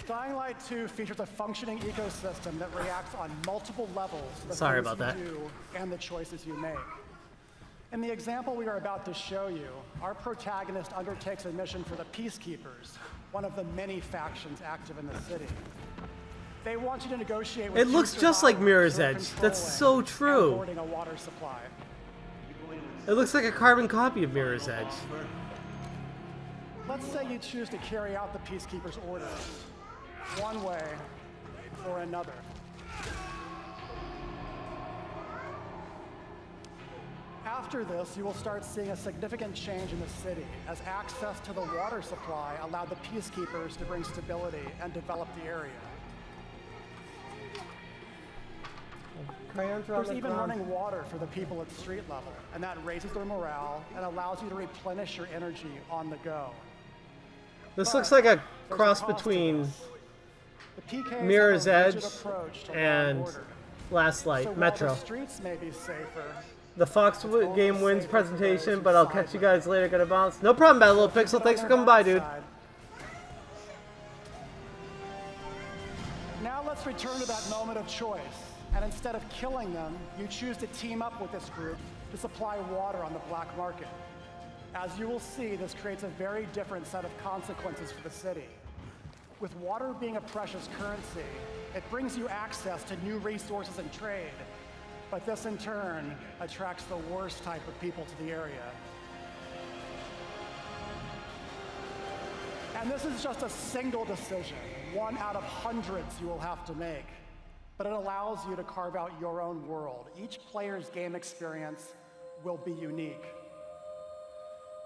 Dying Light 2 features a functioning ecosystem that reacts on multiple levels to the Sorry things about you that. do and the choices you make. In the example we are about to show you, our protagonist undertakes a mission for the Peacekeepers, one of the many factions active in the city. They want you to negotiate with It looks two just like survivors Mirror's who are Edge. That's so controlling and true. hoarding a water supply. It looks like a carbon copy of Mirror's Edge. Let's say you choose to carry out the Peacekeepers' orders. One way, or another. After this, you will start seeing a significant change in the city as access to the water supply allowed the peacekeepers to bring stability and develop the area. There's even running water for the people at street level, and that raises their morale and allows you to replenish your energy on the go. This looks like a cross between Mirror's Edge and Last Light, So while Metro. the streets may be safer, The Fox game wins presentation, but I'll catch you guys later. Gotta bounce. No problem, Bad Little Pixel. Thanks for coming by, dude. now let's return to that moment of choice. And instead of killing them, you choose to team up with this group to supply water on the black market. As you will see, this creates a very different set of consequences for the city. With water being a precious currency, it brings you access to new resources and trade. But this, in turn, attracts the worst type of people to the area. And this is just a single decision, one out of hundreds you will have to make. But it allows you to carve out your own world. Each player's game experience will be unique.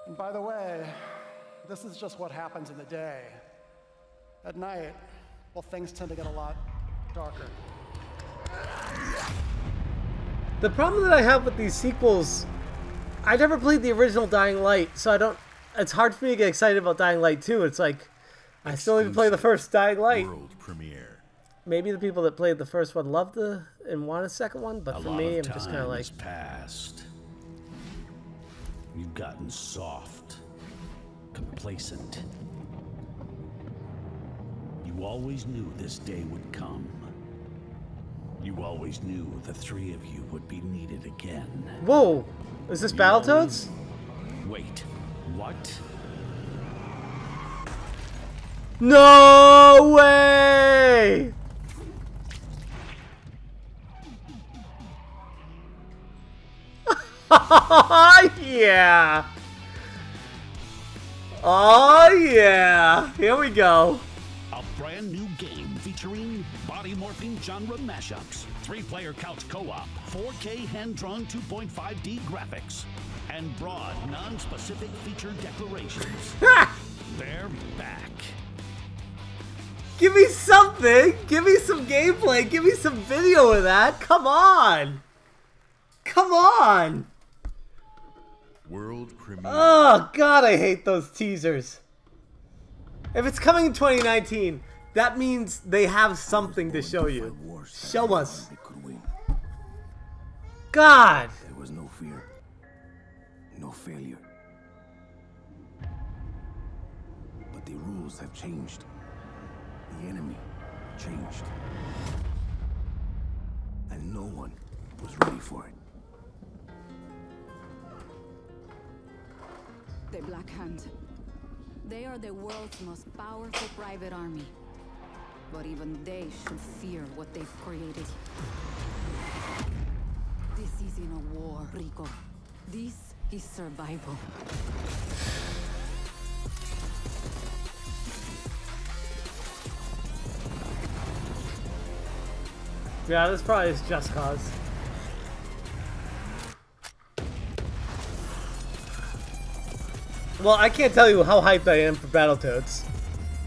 And by the way, this is just what happens in the day. At night, well, things tend to get a lot darker. The problem that I have with these sequels, I never played the original Dying Light, so I don't. It's hard for me to get excited about Dying Light 2. It's like I still need to play the first Dying Light. World premiere. Maybe the people that played the first one loved and want a second one, but for me, I'm just kind of like. Past. You've gotten soft, complacent. You always knew this day would come. You always knew the three of you would be needed again. Whoa! Is this Battletoads? Wait, what? No way! Yeah! Oh yeah! Here we go. A brand new game featuring body morphing genre mashups, 3-player couch co-op, 4K hand-drawn 2.5D graphics, and broad, non-specific feature declarations. They're back. Give me something! Give me some gameplay! Give me some video of that! Come on! Come on! World premiere. Oh god, I hate those teasers. If it's coming in 2019, that means they have something to show you. Show us. God! There was no fear, no failure. But the rules have changed. The enemy changed. And no one was ready for it. The Black Hand. They are the world's most powerful private army. But even they should fear what they've created. This isn't a war, Rico. This is survival. Yeah, this probably is Just Cause. Well, I can't tell you how hyped I am for Battletoads.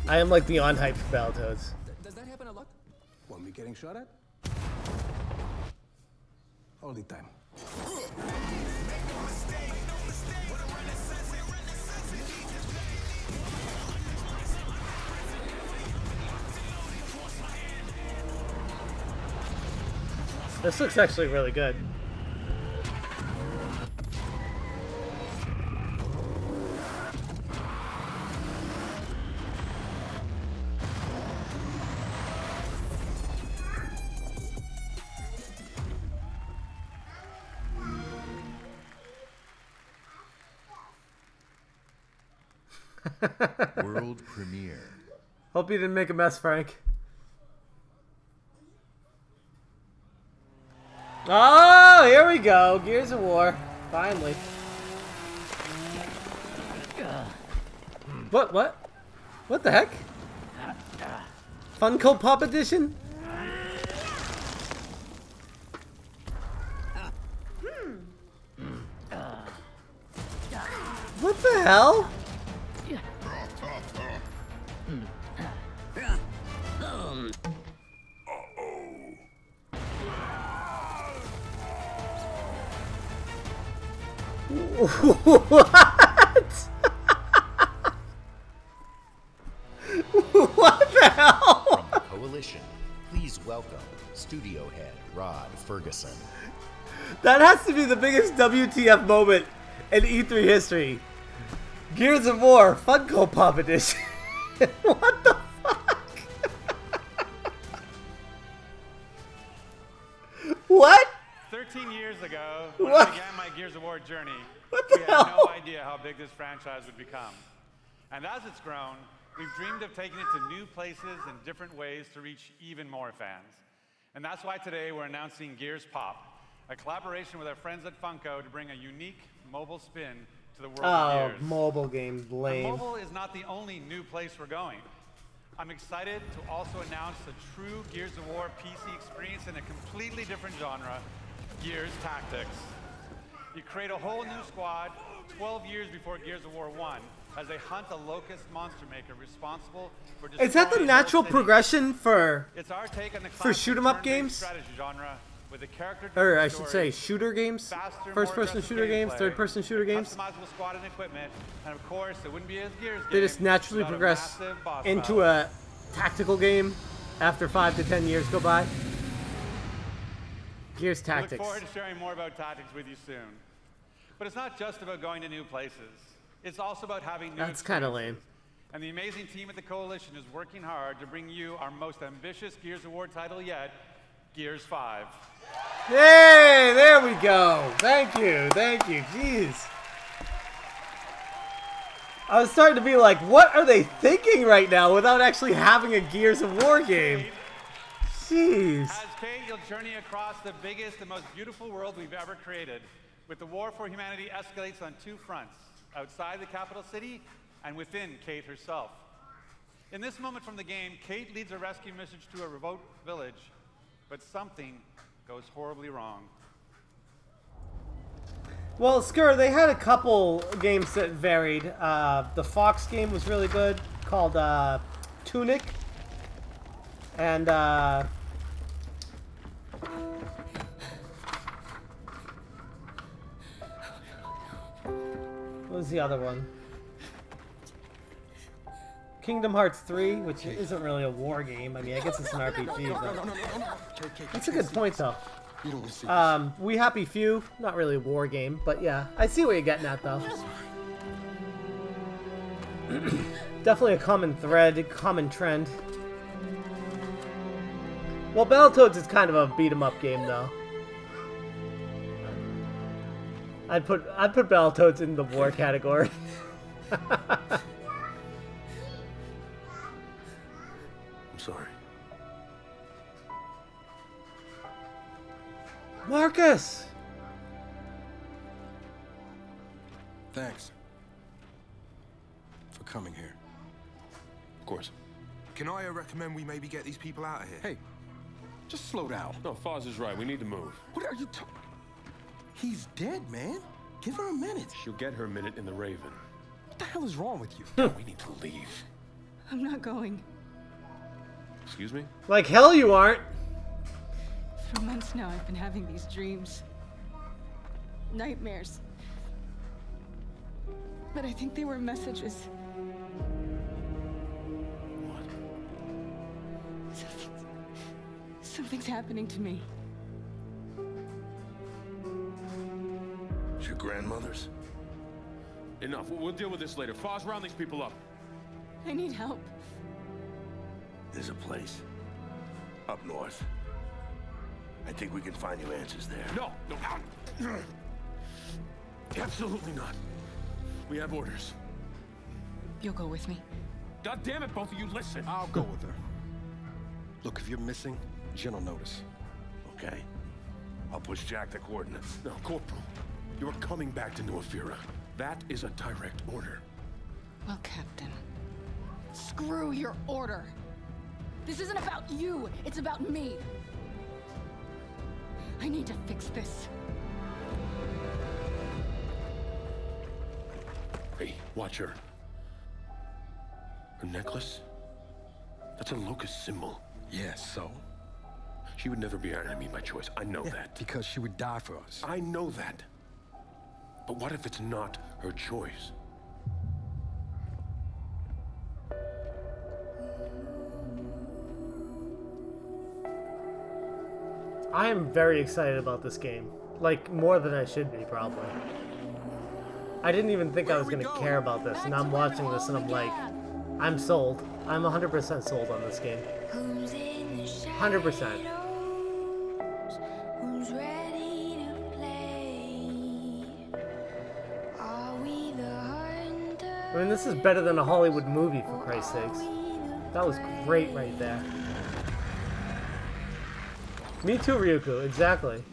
I am like beyond hyped for Battletoads. Does that happen a lot? Want me getting shot at? All the time. This looks actually really good. World premiere. Hope you didn't make a mess, Frank. Oh, here we go. Gears of War. Finally. What? What the heck? Funko Pop Edition? What the hell? What? What the hell? From the Coalition, please welcome Studio Head Rod Ferguson. That has to be the biggest WTF moment in E3 history. Gears of War Funko Pop Edition. What the fuck? What? 13 years ago, when What? I began my Gears of War journey, What the we had hell? no idea how big this franchise would become. And as it's grown, we've dreamed of taking it to new places and different ways to reach even more fans. And that's why today we're announcing Gears Pop, a collaboration with our friends at Funko to bring a unique mobile spin to the world of Oh, Gears. mobile game, But lame. mobile is not the only new place we're going. I'm excited to also announce the true Gears of War PC experience in a completely different genre, Gears Tactics. You create a whole new squad 12 years before Gears of War 1 as they hunt a locust monster maker responsible for destroying Is that the whole natural cities. progression for It's our take on the for classic shoot 'em up turn-based games? strategy genre with a character Or I should say shooter games? faster, First more person aggressive shooter games, gameplay, third person shooter games? customizable squad and equipment, and of course, it wouldn't be as Gears They game just naturally without a progress massive boss into battle. a tactical game after 5 to 10 years go by. Gears I Tactics. look forward to sharing more about Tactics with you soon. But it's not just about going to new places. It's also about having new That's kind of lame. And the amazing team at the Coalition is working hard to bring you our most ambitious Gears of War title yet, Gears 5. Hey, there we go. Thank you. Thank you. Jeez. I was starting to be like, what are they thinking right now without actually having a Gears of War game? Jeez. As Kate, you'll journey across the biggest and most beautiful world we've ever created, with the war for humanity escalates on two fronts, outside the capital city and within Kate herself. In this moment from the game, Kate leads a rescue mission to a remote village, but something goes horribly wrong. Well, Skur, they had a couple games that varied. The Fox game was really good, called Tunic. And what was the other one? Kingdom Hearts 3, which isn't really a war game. I mean, I guess it's an RPG, but that's a good point, though. We Happy Few, not really a war game, but yeah, I see what you're getting at, though. Definitely a common thread, common trend. Well, Battletoads is kind of a beat-em-up game, though. I'd put Battletoads in the war category. I'm sorry. Marcus! Thanks for coming here. Of course. Can I recommend we maybe get these people out of here? Hey, just slow down. No, Foz is right. We need to move. What are you talking? He's dead, man. Give her a minute. She'll get her minute in the Raven. What the hell is wrong with you? No, we need to leave. I'm not going. Excuse me? Like hell you aren't. For months now, I've been having these dreams. Nightmares. But I think they were messages. What? Something's happening to me. It's your grandmother's? Enough. We'll deal with this later. Foz, round these people up. I need help. There's a place. Up north. I think we can find you answers there. No, no. Absolutely not. We have orders. You'll go with me. God damn it, both of you, listen. I'll go with her. Look, if you're missing, Jen will notice. Okay. I'll push Jack the coordinates. No, Corporal. You're coming back to New Afira. That is a direct order. Well, Captain, screw your order. This isn't about you. It's about me. I need to fix this. Hey, watch her. Her necklace? That's a locust symbol. Yeah, so? She would never be our enemy by choice. I know that. Because she would die for us. I know that. But what if it's not her choice? I am very excited about this game. Like, more than I should be, probably. I didn't even think I was going to care about this, and I'm watching this and I'm like, I'm sold. I'm 100% sold on this game. 100%. Who's ready to play? Are we the hunter? I mean, this is better than a Hollywood movie, for Christ's sakes. That was great right there. Me too, Ryuku, exactly.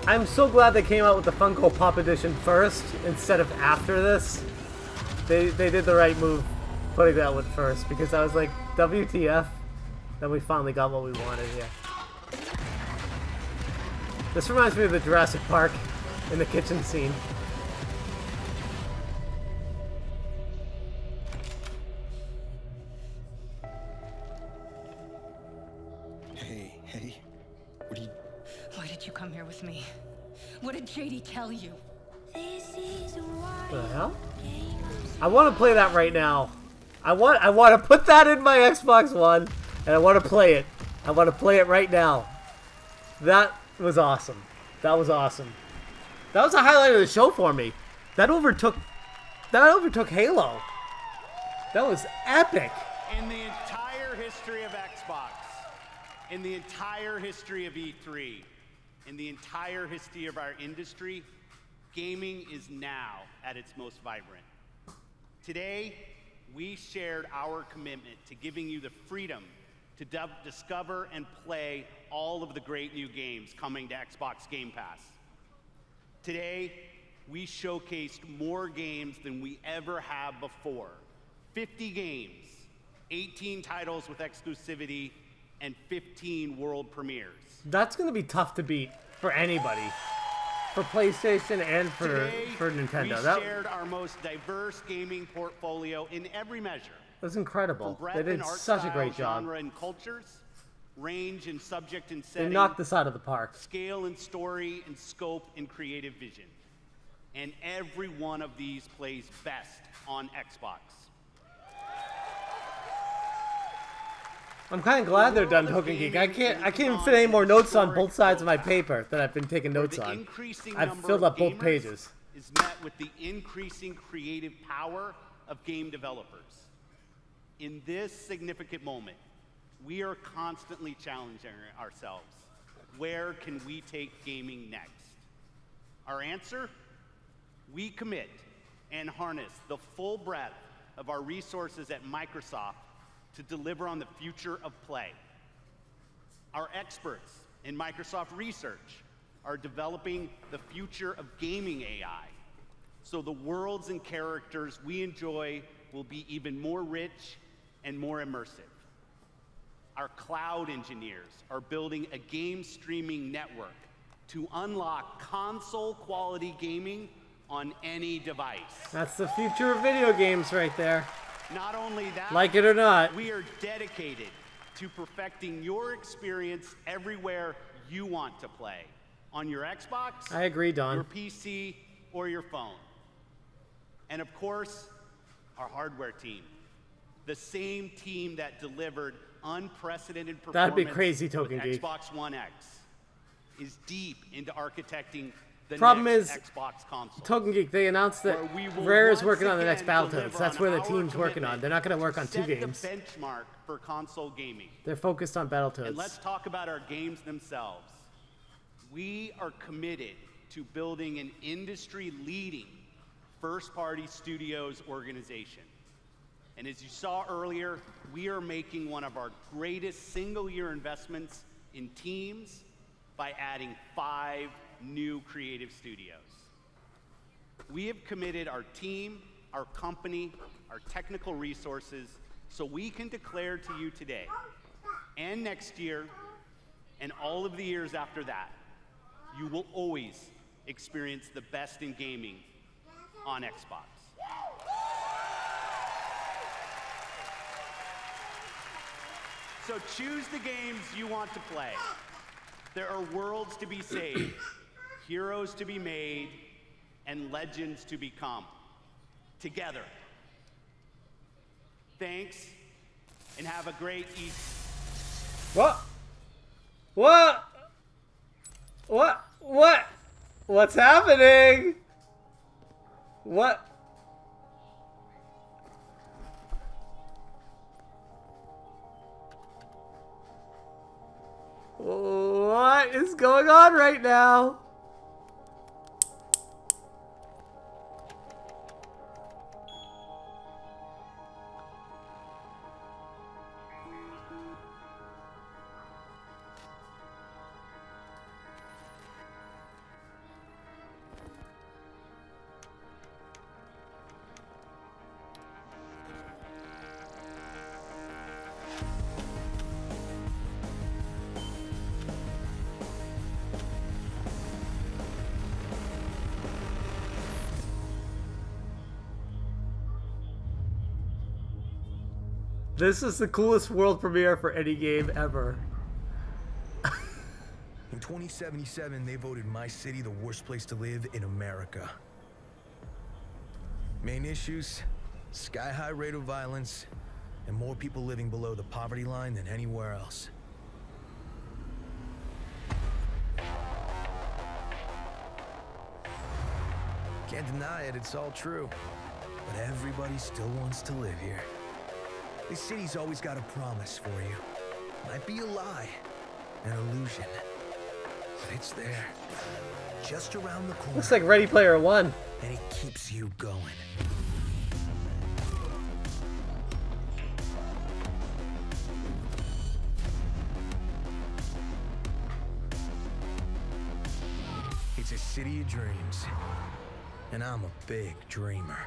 I'm so glad they came out with the Funko Pop edition first instead of after this. They did the right move putting that one first, because I was like, WTF? Then we finally got what we wanted, yeah. This reminds me of the Jurassic Park in the kitchen scene. Hey, what are you... Why did you come here with me? What did JD tell you? What the hell? I want to play that right now. I want to put that in my Xbox One, and I want to play it. I want to play it right now. That was awesome. That was awesome. That was the highlight of the show for me. That overtook Halo. That was epic. In the entire history of Xbox, in the entire history of E3, in the entire history of our industry, gaming is now at its most vibrant. Today, we shared our commitment to giving you the freedom to discover and play all of the great new games coming to Xbox Game Pass. Today, we showcased more games than we ever have before. 50 games, 18 titles with exclusivity, and 15 world premieres. That's going to be tough to beat for anybody. For PlayStation and for Nintendo. We shared our most diverse gaming portfolio in every measure. That's incredible. From breadth They did in art such a great style, job. genre and cultures, range and subject and They setting, knocked this out of the park. scale and story and scope and creative vision. And every one of these plays best on Xbox. I'm kind of glad they're done, Token Geek. I can't even fit any more notes on both sides of my paper that I've been taking notes on. I've filled up both pages. Is met with the increasing creative power of game developers. In this significant moment, we are constantly challenging ourselves. Where can we take gaming next? Our answer? We commit and harness the full breadth of our resources at Microsoft to deliver on the future of play. Our experts in Microsoft Research are developing the future of gaming AI, so the worlds and characters we enjoy will be even more rich and more immersive. Our cloud engineers are building a game streaming network to unlock console-quality gaming on any device. That's the future of video games right there. Not only that, like it or not, we are dedicated to perfecting your experience everywhere you want to play. On your Xbox, I agree, Don. your PC, or your phone. And of course, our hardware team. The same team that delivered unprecedented performance That'd be crazy, Token with Geek. Xbox One X is deep into architecting the Problem next is, Xbox console. Token Geek, they announced that Where we will Rare is once working on the again next Battletoads. deliver That's on where the our team's working on. They're not going to work on two set games. the benchmark for console gaming. They're focused on And Battletoads. let's talk about our games themselves. We are committed to building an industry-leading first-party studios organization. And as you saw earlier, we are making one of our greatest single-year investments in teams by adding 5 new creative studios. We have committed our team, our company, our technical resources So we can declare to you today, and next year, and all of the years after that, you will always experience the best in gaming on Xbox. So choose the games you want to play. There are worlds to be saved, heroes to be made, and legends to become. Together. Thanks, and have a great Easter. What? What? What? What? What's happening? What? What is going on right now? This is the coolest world premiere for any game ever. In 2077, they voted my city the worst place to live in America. Main issues, sky-high rate of violence, and more people living below the poverty line than anywhere else. Can't deny it, it's all true. But everybody still wants to live here. This city's always got a promise for you. Might be a lie, an illusion, but it's there, just around the corner. Looks like Ready Player One. And it keeps you going. It's a city of dreams, and I'm a big dreamer.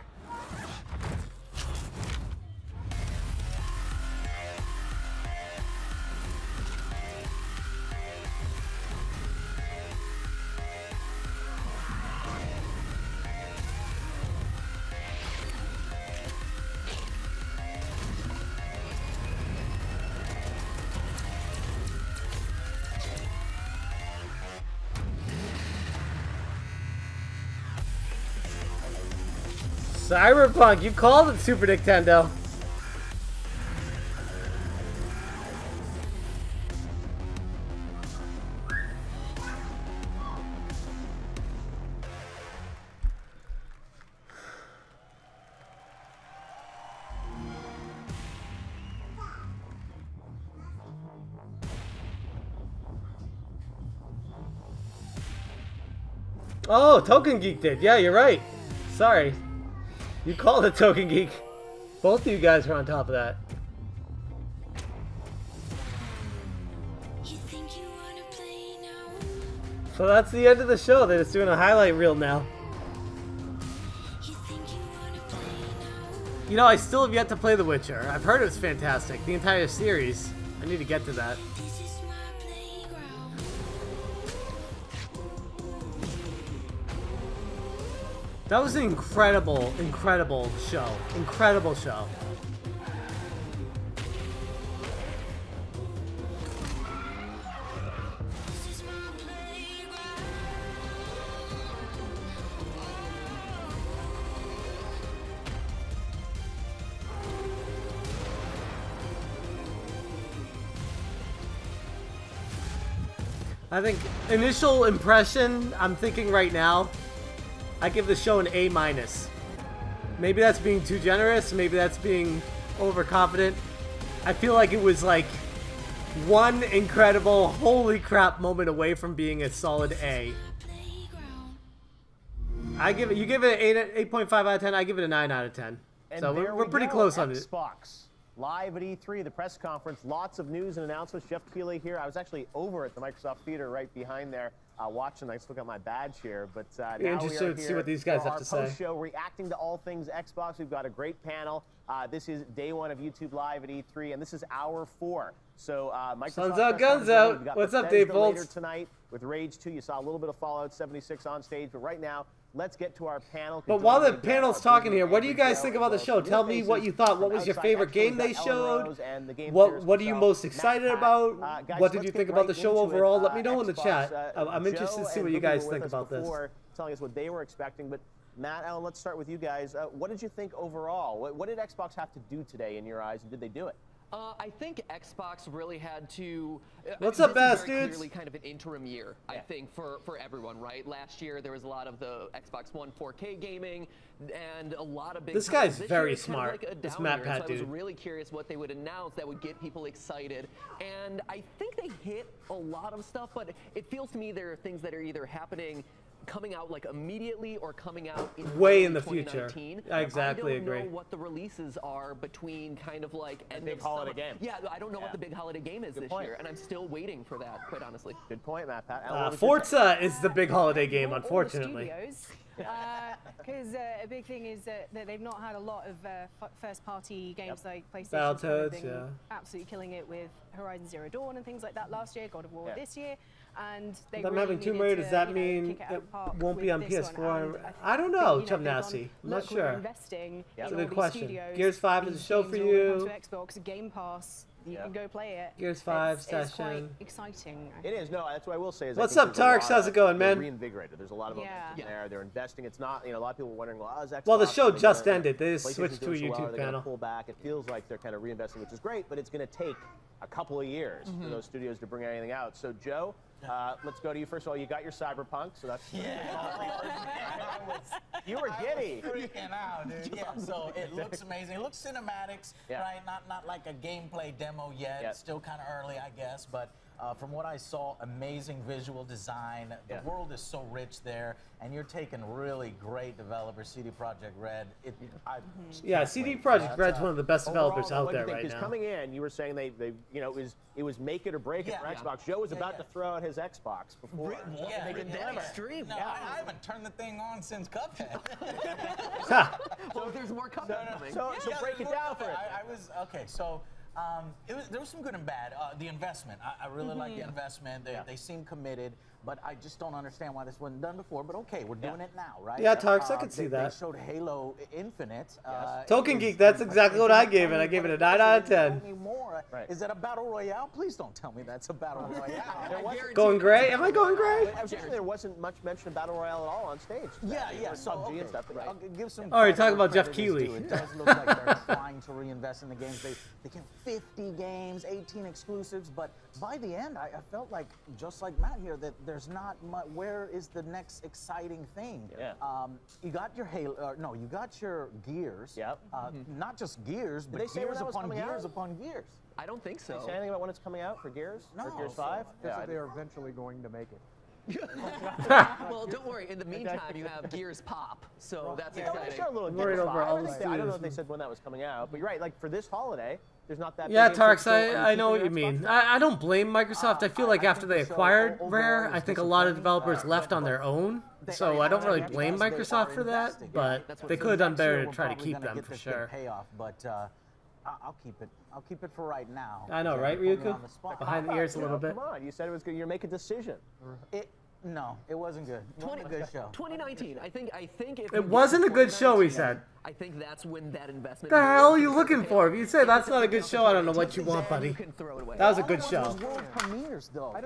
Cyberpunk, you called it, Super Nintendo. Oh, Token Geek did. Yeah, you're right. Sorry. You called it, Token Geek. Both of you guys were on top of that. So that's the end of the show. They're just doing a highlight reel now. You know, I still have yet to play The Witcher. I've heard it was fantastic. The entire series. I need to get to that. That was an incredible, incredible show. Incredible show. I think initial impression, I'm thinking right now, I give the show an A-. Maybe that's being too generous, maybe that's being overconfident. I feel like it was like one incredible holy crap moment away from being a solid A. I give it, you give it an 8.5 out of 10, I give it a 9 out of 10. And so we're pretty close on it. Xbox live at E3, the press conference, lots of news and announcements. Jeff Keighley here. I was actually over at the Microsoft Theater right behind there. watching. Let's look at my badge here. But Be now we are interested to see what these guys for have our to say. post-show reacting to all things Xbox. We've got a great panel. This is day 1 of YouTube Live at E3, and this is hour 4. So Microsoft Sun's out, press guns conference, out. we've got What's up, Bethesda Dave Bolts? later tonight with Rage 2. You saw a little bit of Fallout 76 on stage, but right now, let's get to our panel. But while the panel's talking here, what do you guys think about the show? Tell me what you thought. What was your favorite game they showed? What are you most excited about? What did you think about the show overall? Let me know in the chat. I'm interested to see what you guys think about this. Telling us what they were expecting, but Matt, Alan, let's start with you guys. What did you think overall? What did Xbox have to do today in your eyes, and did they do it? I think Xbox really had to. What's up, this is Bass very dudes? clearly kind of an interim year, I think, for everyone, right? Last year there was a lot of the Xbox One 4K gaming and a lot of big. This guy's year very is kind of smart, like a this down Matt year, Pat so I was dude. really curious what they would announce that would get people excited, and I think they hit a lot of stuff, but it feels to me there are things that are either happening. Coming out like immediately or coming out Way in the future. 2019. I exactly I don't agree. know what the releases are between kind of like end big of holiday summer. game. Yeah, I don't know what the big holiday game is Good this point. year, and I'm still waiting for that, quite honestly. Good point, Matt. Pat. Alan, what was your Forza is the big holiday game, unfortunately. Because a big thing is that they've not had a lot of first-party games like PlayStation. Battletoads, yeah. Absolutely killing it with Horizon Zero Dawn and things like that last year, God of War this year. And they Them really having Tomb needed Raider, to, does that you know, mean kick it out of it the park won't be with on this one. PS4? And I don't think, know, you know, Chum they've Nasty. gone, I'm not "Look, we're sure. investing That's in a all good these question. studios. Gears 5 is a These show games for are all you. come to Xbox, Game Pass, you can go play it. Gears 5 it's quite session. exciting. It is. No, that's what I will say. Is What's I think up, there's a Tarks? lot How's it going, they're man? Reinvigorated. There's a lot of momentum there. They're investing. It's not, you know, a lot of people were wondering, well, is Xbox? Well, the show are they just gonna- ended. They just PlayStation's switched to a doing so well, YouTube are they gonna panel. Pull back. It feels like they're kind of reinvesting, which is great, but it's going to take a couple of years for those studios to bring anything out. So, Joe, let's go to you. First of all, you got your Cyberpunk, so that's you were giddy. Freaking out, dude. Yeah, so it looks amazing. It looks cinematics, right? Not like a gameplay demo yet. It's still kind of early, I guess, but from what I saw, amazing visual design. The world is so rich there, and you're taking really great developers, CD Projekt Red. Yeah, CD Projekt Red's one of the best developers out there right now. Coming in, you were saying they you know, it was make it or break it for Xbox. Joe was about to throw out his Xbox before. Yeah, they didn't deliver. extreme. No, I haven't turned the thing on since Cuphead. Well, there's more Cuphead coming. So break it down for us. I was okay. So there was some good and bad. The investment, I really like the investment. They seem committed, but I just don't understand why this wasn't done before. But okay, we're doing it now, right? Yeah, Tarks, I can see that. They showed Halo Infinite. Token Geek, that's exactly what I gave it. I gave it a 9 out of 10. Is that a battle royale? Please don't tell me that's a battle royale. Going gray? Am I going gray? There wasn't much mention of battle royale at all on stage. Yeah. So PUBG and stuff. I'll give some. Oh, you're talking about Jeff credit Keighley. It does look like they're trying to reinvest in the games. They get 50 games, 18 exclusives, but by the end, I felt like, just like Matt here, that there's not much. Where is the next exciting thing? You got your Halo. No, you got your Gears. Yep. Not just Gears, but Did they say when Gears that was upon coming Gears out? upon Gears. I don't think so. Did they say anything about when it's coming out for Gears? No. Or Gears 5? Because they're eventually going to make it. Well, don't worry. In the meantime, you have Gears Pop, so that's They exciting. showed a little Worried Gears over 5. all the I don't know studios. if they said when that was coming out, but you're right. Like for this holiday, there's not that. Yeah, big Tarks, so are I you know what you keeping your mean. I don't blame Microsoft. I feel like after they acquired Rare, I think a lot of developers left on their own. So I don't really blame Microsoft for that, but they could have done better to try to keep them for sure. Payoff, but I'll keep it. I'll keep it for right now. I know, right, Ryuko? Behind the ears a little bit. Come on, you said it was good. You're making a decision. No, it wasn't good. It wasn't a good show. 2019. I think if It wasn't a good show, he said. I think that's when that investment. What the hell are you looking for? If you say that's not a good show, I don't know what you want, buddy. That was a good show. World premieres, though,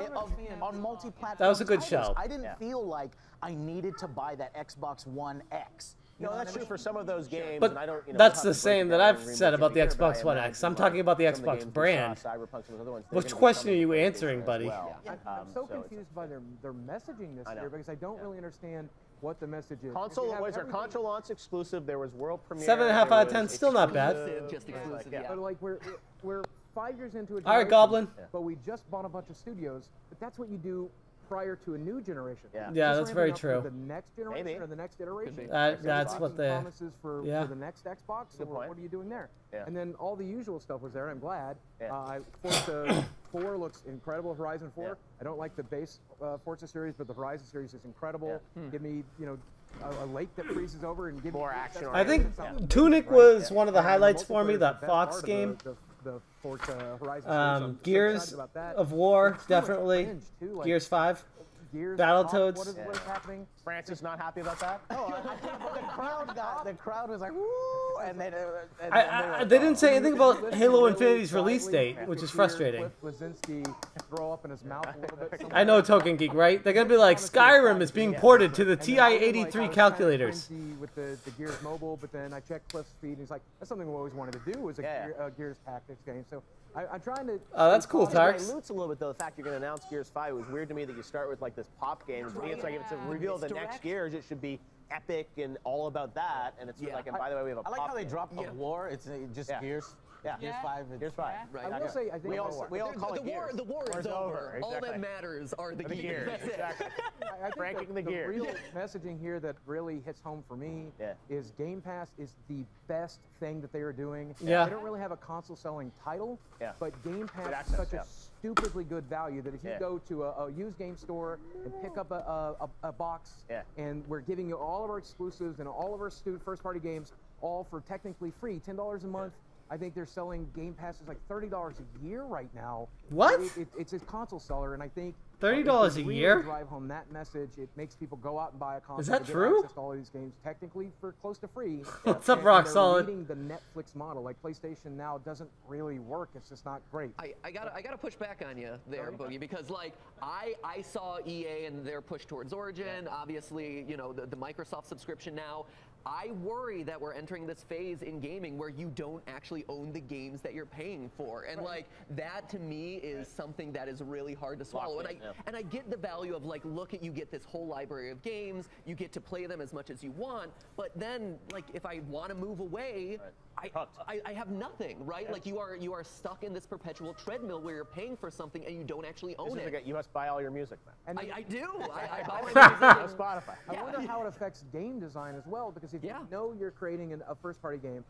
on multi-platform. That was a good titles. show. I didn't feel like I needed to buy that Xbox One X. No, that's true for some of those games. But and I don't, you know, that's we'll the have to break same it that down I've and said revisit about the it here, but I Xbox One imagine, X. I'm like, talking about the some of Xbox games we brand. saw, Cyberpunk, some of the other ones, they're Which gonna be question are coming you to answering, PlayStation buddy? as well. I'm so so it's- confused by their messaging this year because I don't really understand what the message is. Console was our console launch exclusive. There was world premiere. 7.5 out of there 10, was still not bad. Just exclusive, yeah. But like we're 5 years into a All right, generation, Goblin. but we just bought a bunch of studios. But that's what you do prior to a new generation. Yeah, Is that's ramping very up true. For the next generation Maybe. or the next iteration. That's what they promises for the next Xbox. Good Or point. what are you doing there? Yeah. And then all the usual stuff was there, and I'm glad. Yeah. Forza 4 looks incredible. Horizon 4. Yeah. I don't like the base Forza series, but the Horizon series is incredible. Give me, a lake that freezes over and give more me action. I think Tunic was one of the highlights for me. multiplayer is That the best Fox part of game. The Forza Horizon series. I'm so Gears excited about that. of War, It's too much definitely. cringe, too, like- Gears 5. Gears, Battletoads. what is happening? Francis not happy about that? No, the crowd was like, woo! And then, They didn't say anything about Halo Infinity's release date, which is frustrating. Cliff Blazinski throw up in his mouth a little bit. I know, Token Geek, right? They're gonna be like, Skyrim is being ported to the TI-83 calculators. With the Gears Mobile, but then I checked Cliff's feed, and he's like, that's something we always wanted to do, was a Gears Tactics game. So I'm trying to... Oh, that's cool, Tarks. It alludes a little bit, though, the fact you're going to announce Gears 5. It was weird to me that you start with, like, this pop game. To me, it's like if it's a reveal of the next Gears, it should be epic and all about that. And it's like, and by the way, we have a I like pop how they game. dropped the war. It's just Gears. Yeah. Gears 5. Gears 5. Right. I will say, I think we all call it Gears. The war is over. All Exactly. that matters are the gears. That's it. Exactly. I think Ranking the the gears. real messaging here that really hits home for me is Game Pass is the best thing that they are doing. Yeah. They don't really have a console selling title, but Game Pass access, is such a stupidly good value that if you go to a used game store and pick up a box, and we're giving you all of our exclusives and all of our first-party games, all for technically free, $10 a month. I think they're selling Game Passes like $30 a year right now. What? It's a console seller, and I think $30 if a you really year? drive home that message. It makes people go out and buy a console. Is that to get true? access to all of these games technically for close to free. What's up, And Rock they're Solid? leading the Netflix model. Like PlayStation now doesn't really work. It's just not great. I gotta push back on you there, Boogie, because like I saw EA and their push towards Origin. Obviously, the Microsoft subscription now. I worry that we're entering this phase in gaming where you don't actually own the games that you're paying for, and like that to me is something that is really hard to swallow. And I get the value of like, look at you get this whole library of games, you get to play them as much as you want, but then like if I want to move away, I have nothing, right? Like you are stuck in this perpetual treadmill where you're paying for something and you don't actually own it. You must buy all your music, man. I do. I buy my music on Spotify. I wonder how it affects game design as well, because if you know you're creating a first-party game,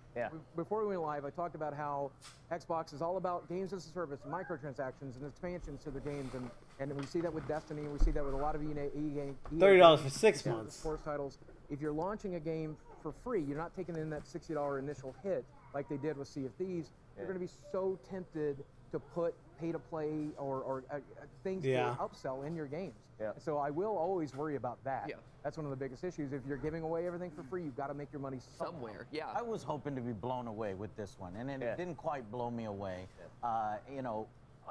before we went live, I talked about how Xbox is all about games as a service, microtransactions, and expansions to their games, and we see that with Destiny, and we see that with a lot of EA games. $30 for 6 months. Sports titles. If you're launching a game for free, you're not taking in that $60 initial hit like they did with Sea of Thieves. You're going to be so tempted to put pay-to-play or things to upsell in your games. So I will always worry about that. That's one of the biggest issues. If you're giving away everything for free, you've got to make your money somewhere. I was hoping to be blown away with this one, and it didn't quite blow me away. But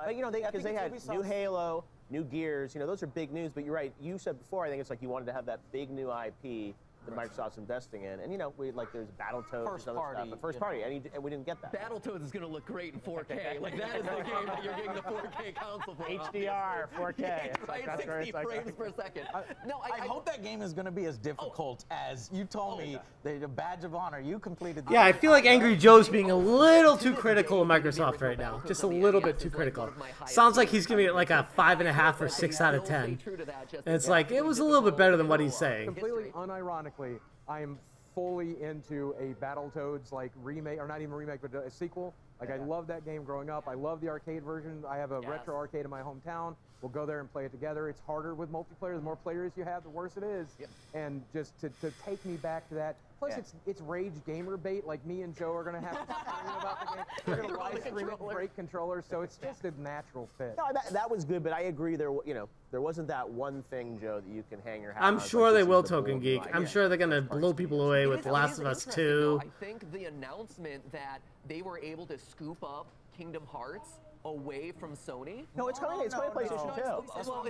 because they had new Halo, new Gears, those are big news. But you're right. You said before, I think it's like you wanted to have that big new IP that Microsoft's investing in, and there's Battletoads and other stuff. But first party, and we didn't get that. Battletoads is going to look great in 4K. Like that is the game that you're getting the 4K console for. HDR, 4K. Right, 60 frames per second. No, I hope that game is going to be as difficult as you told me. The badge of honor, you completed. Yeah, I feel like Angry Joe's being a little too critical of Microsoft right now. Just a little bit too critical. Sounds like he's giving it like a 5.5 or 6 out of 10. And it's like, it was a little bit better than what he's saying. Completely unironically, I am fully into a Battletoads like remake, or not even a remake, but a sequel. Like I love that game growing up. I love the arcade version. I have a retro arcade in my hometown. We'll go there and play it together. It's harder with multiplayer. The more players you have, the worse it is. And just to take me back to that. Plus, it's rage gamer bait. Like me and Joe are going to have to stream about the game. We're going to live stream it, break controllers. So it's just a natural fit. No, that was good, but I agree. There wasn't that one thing, Joe, that you can hang your hat I'm on. sure they will, Token Geek. I'm sure they're going to blow people away with The Last of Us 2. I think the announcement that they were able to scoop up Kingdom Hearts away from Sony. No, it's coming to PlayStation 2. Well,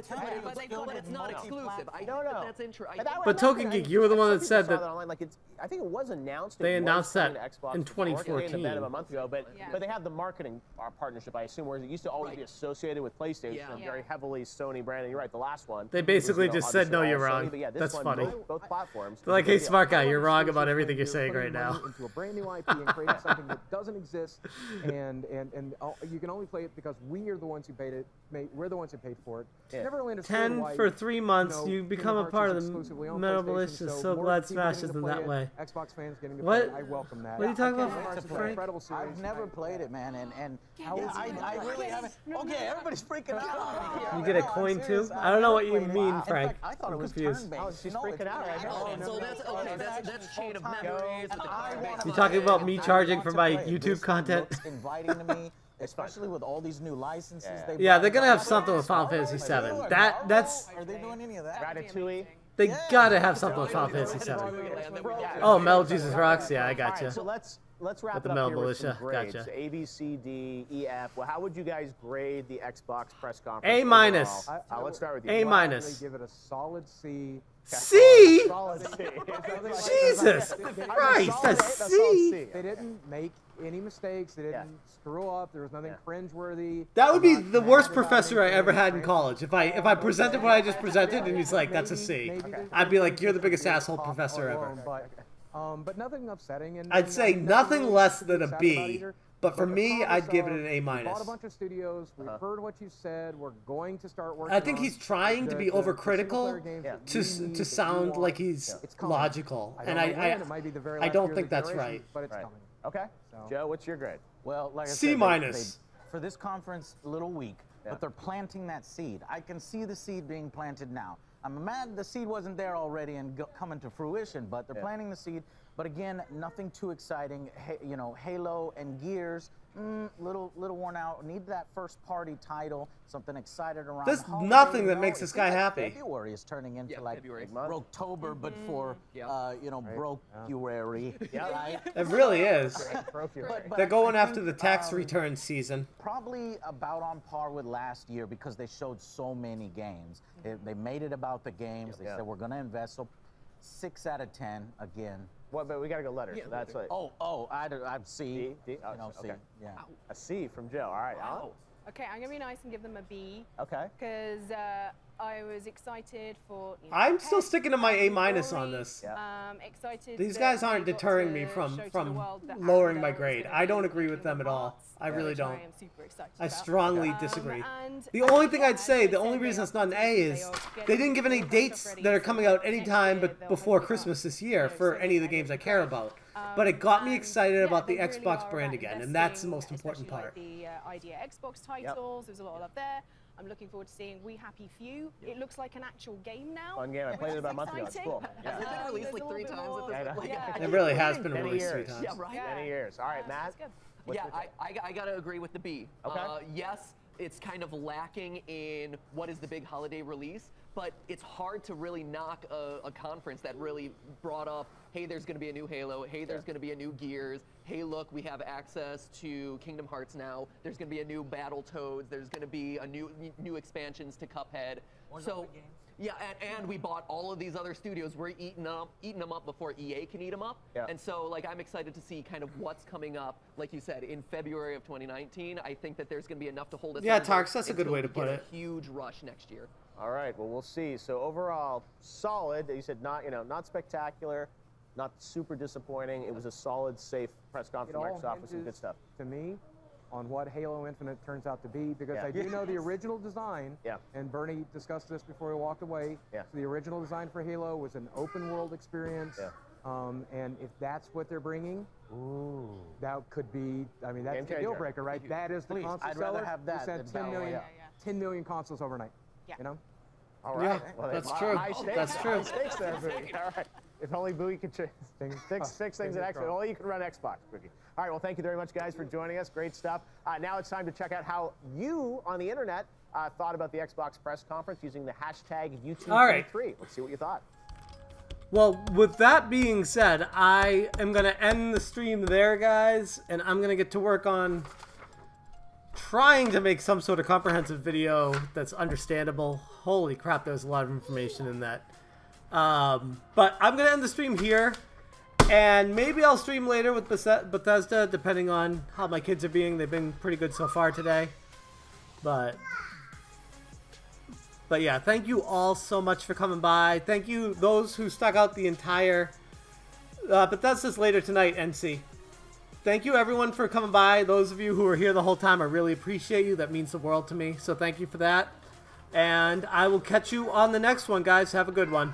but it's not exclusive. I think that's interesting. But Token Geek, you were the one that said that. Online, like I think it was announced. They announced that Xbox in 2014. in the event a month ago, but they have the marketing partnership, I assume, whereas it used to always be associated with PlayStation and very heavily Sony branded. You're right, the last one. They basically was, you know, just said, no, you're Sony, wrong. but yeah, this That's one, funny. Both platforms. They're like, hey, smart guy, you're wrong about everything you're saying right now. Into a brand new IP and creating something that doesn't exist, and you can only play it because we are the ones who paid it. We're the ones who paid for it. Never really understood 10 why, for 3 months. you You know, become a Kingdom part Hearts of the is exclusively on Metal PlayStation, Malicious. so So more glad people Smash getting is to in play that it, way. Xbox fans getting to What? play it. I welcome that. What are you talking I about, can't wait to play Frank? incredible series. I've never played it, man, and I really haven't. Okay, everybody's freaking out here. You get a coin too? I don't know what you mean, Frank. I thought it was confused. turn-based. She's freaking out right now. So that's chain of memories. You talking about me charging for my YouTube content? Inviting to me, especially with all these new licenses. Yeah, they're gonna have something with Final Fantasy VII. That's Are they doing any of that? Ratatouille. they gotta have something with Final Fantasy VII. Oh, Metal Jesus Rocks. Yeah, I got you. So let's wrap With it the up Metal here with some Militia, grades. gotcha. A, B, C, D, E, F. Well, how would you guys grade the Xbox press conference? A minus. overall? Let's start with you. A minus. Give it a solid C. C? Solid C. Jesus Christ, a C? They didn't make any mistakes. They didn't screw up. There was nothing cringeworthy. That would be the worst professor I ever had in college. If I presented what I just presented and he's like, that's a C, I'd be like, you're the biggest asshole professor ever. But nothing upsetting. And I'd say nothing less than a sad B. about either. But for the me, promise I'd give it of, an A we bought minus. a bunch of studios. We've heard what you said. We're going to start working. I think on he's trying to be the overcritical single-player games that to we need, to that sound we like want. he's It's coming. logical, and don't know when. It might be the very I last don't year of think the that's generation, right. But it's coming. Okay. Joe, what's your grade? Well, like I C said, minus. for this conference, a little weak, but they're planting that seed. I can see the seed being planted now. I'm mad the seed wasn't there already and coming to fruition, but they're planting the seed. But again, nothing too exciting. You know, Halo and Gears, little worn out. Need that first party title, something excited around. There's holiday, nothing that you know, makes it this feels guy like happy. February is turning into like Brooktober, but for you know, Broke-uary. Right? It really is. But They're going I after think, the tax return season. Probably about on par with last year because they showed so many games. They made it about the games. They said we're going to invest. So 6 out of 10 again. Well, but we got to go letters. So that's like. I'm C. D? Oh, You know, C. okay. Yeah. A C from Joe. All right, Alan. Okay, I'm gonna be nice and give them a B. Okay. Because I was excited for. You know, I'm still sticking to my A minus on this. Excited. These that guys they aren't got deterring to me from show to the world that lowering my Annabelle is grade. gonna I be don't agree in with them at Kingdom all. Hearts, I really which don't. I am super excited I about. strongly disagree. And The only thing I'd say, the only reason it's not an A is they didn't give any dates that are coming out anytime but before Christmas this year for any of the games I care about. But it got me excited about the Xbox brand again, and that's the most important part. The idea Xbox titles, there's a lot of love there. I'm looking forward to seeing We Happy Few. It looks like an actual game now. Fun game. I played it about a month ago. It's cool. Hasn't it been released like 3 times at this point? It really has been Many released 3 years. times. Yeah, right? Many years. All right, Matt. Yeah, I got to agree with the B. Okay. Yes, it's kind of lacking in what is the big holiday release, but it's hard to really knock a conference that really brought up, hey, there's going to be a new Halo, hey, there's going to be a new Gears, hey, look, we have access to Kingdom Hearts now, there's going to be a new Battletoads, there's going to be a new expansions to Cuphead. So, yeah, and we bought all of these other studios. We're eating them up before EA can eat them up. Yeah. And so, like, I'm excited to see kind of what's coming up. Like you said, in February of 2019, I think that there's going to be enough to hold us. Yeah, over Tarks, that's a good until way to we put get it. A huge rush next year. All right. Well, we'll see. So overall, solid. You said not spectacular, not super disappointing. It was a solid, safe press conference from Microsoft with some good stuff. To me, on what Halo Infinite turns out to be, because I do know the original design, and Bernie discussed this before he walked away, so the original design for Halo was an open world experience, and if that's what they're bringing, that could be, I mean, that's the deal breaker, right? That is the console I'd rather seller have that who said than 10 million consoles overnight, you know? All right. Yeah, Well, that's high true. stakes. That's true. High stakes there, Boogie. All right. If only Boogie could fix things at Xbox. Only you can run Xbox, Boogie. All right. Well, thank you very much, guys, for joining us. Great stuff. Now it's time to check out how you on the internet thought about the Xbox press conference using the hashtag YouTube23. All right. Let's see what you thought. Well, with that being said, I am going to end the stream there, guys, and I'm going to get to work on trying to make some sort of comprehensive video that's understandable. Holy crap, there's a lot of information in that. But I'm going to end the stream here. And maybe I'll stream later with Bethesda, depending on how my kids are being. They've been pretty good so far today. But yeah, thank you all so much for coming by. Thank you, those who stuck out the entire Bethesda's later tonight, NC. Thank you, everyone, for coming by. Those of you who were here the whole time, I really appreciate you. That means the world to me. So thank you for that. And I will catch you on the next one, guys. Have a good one.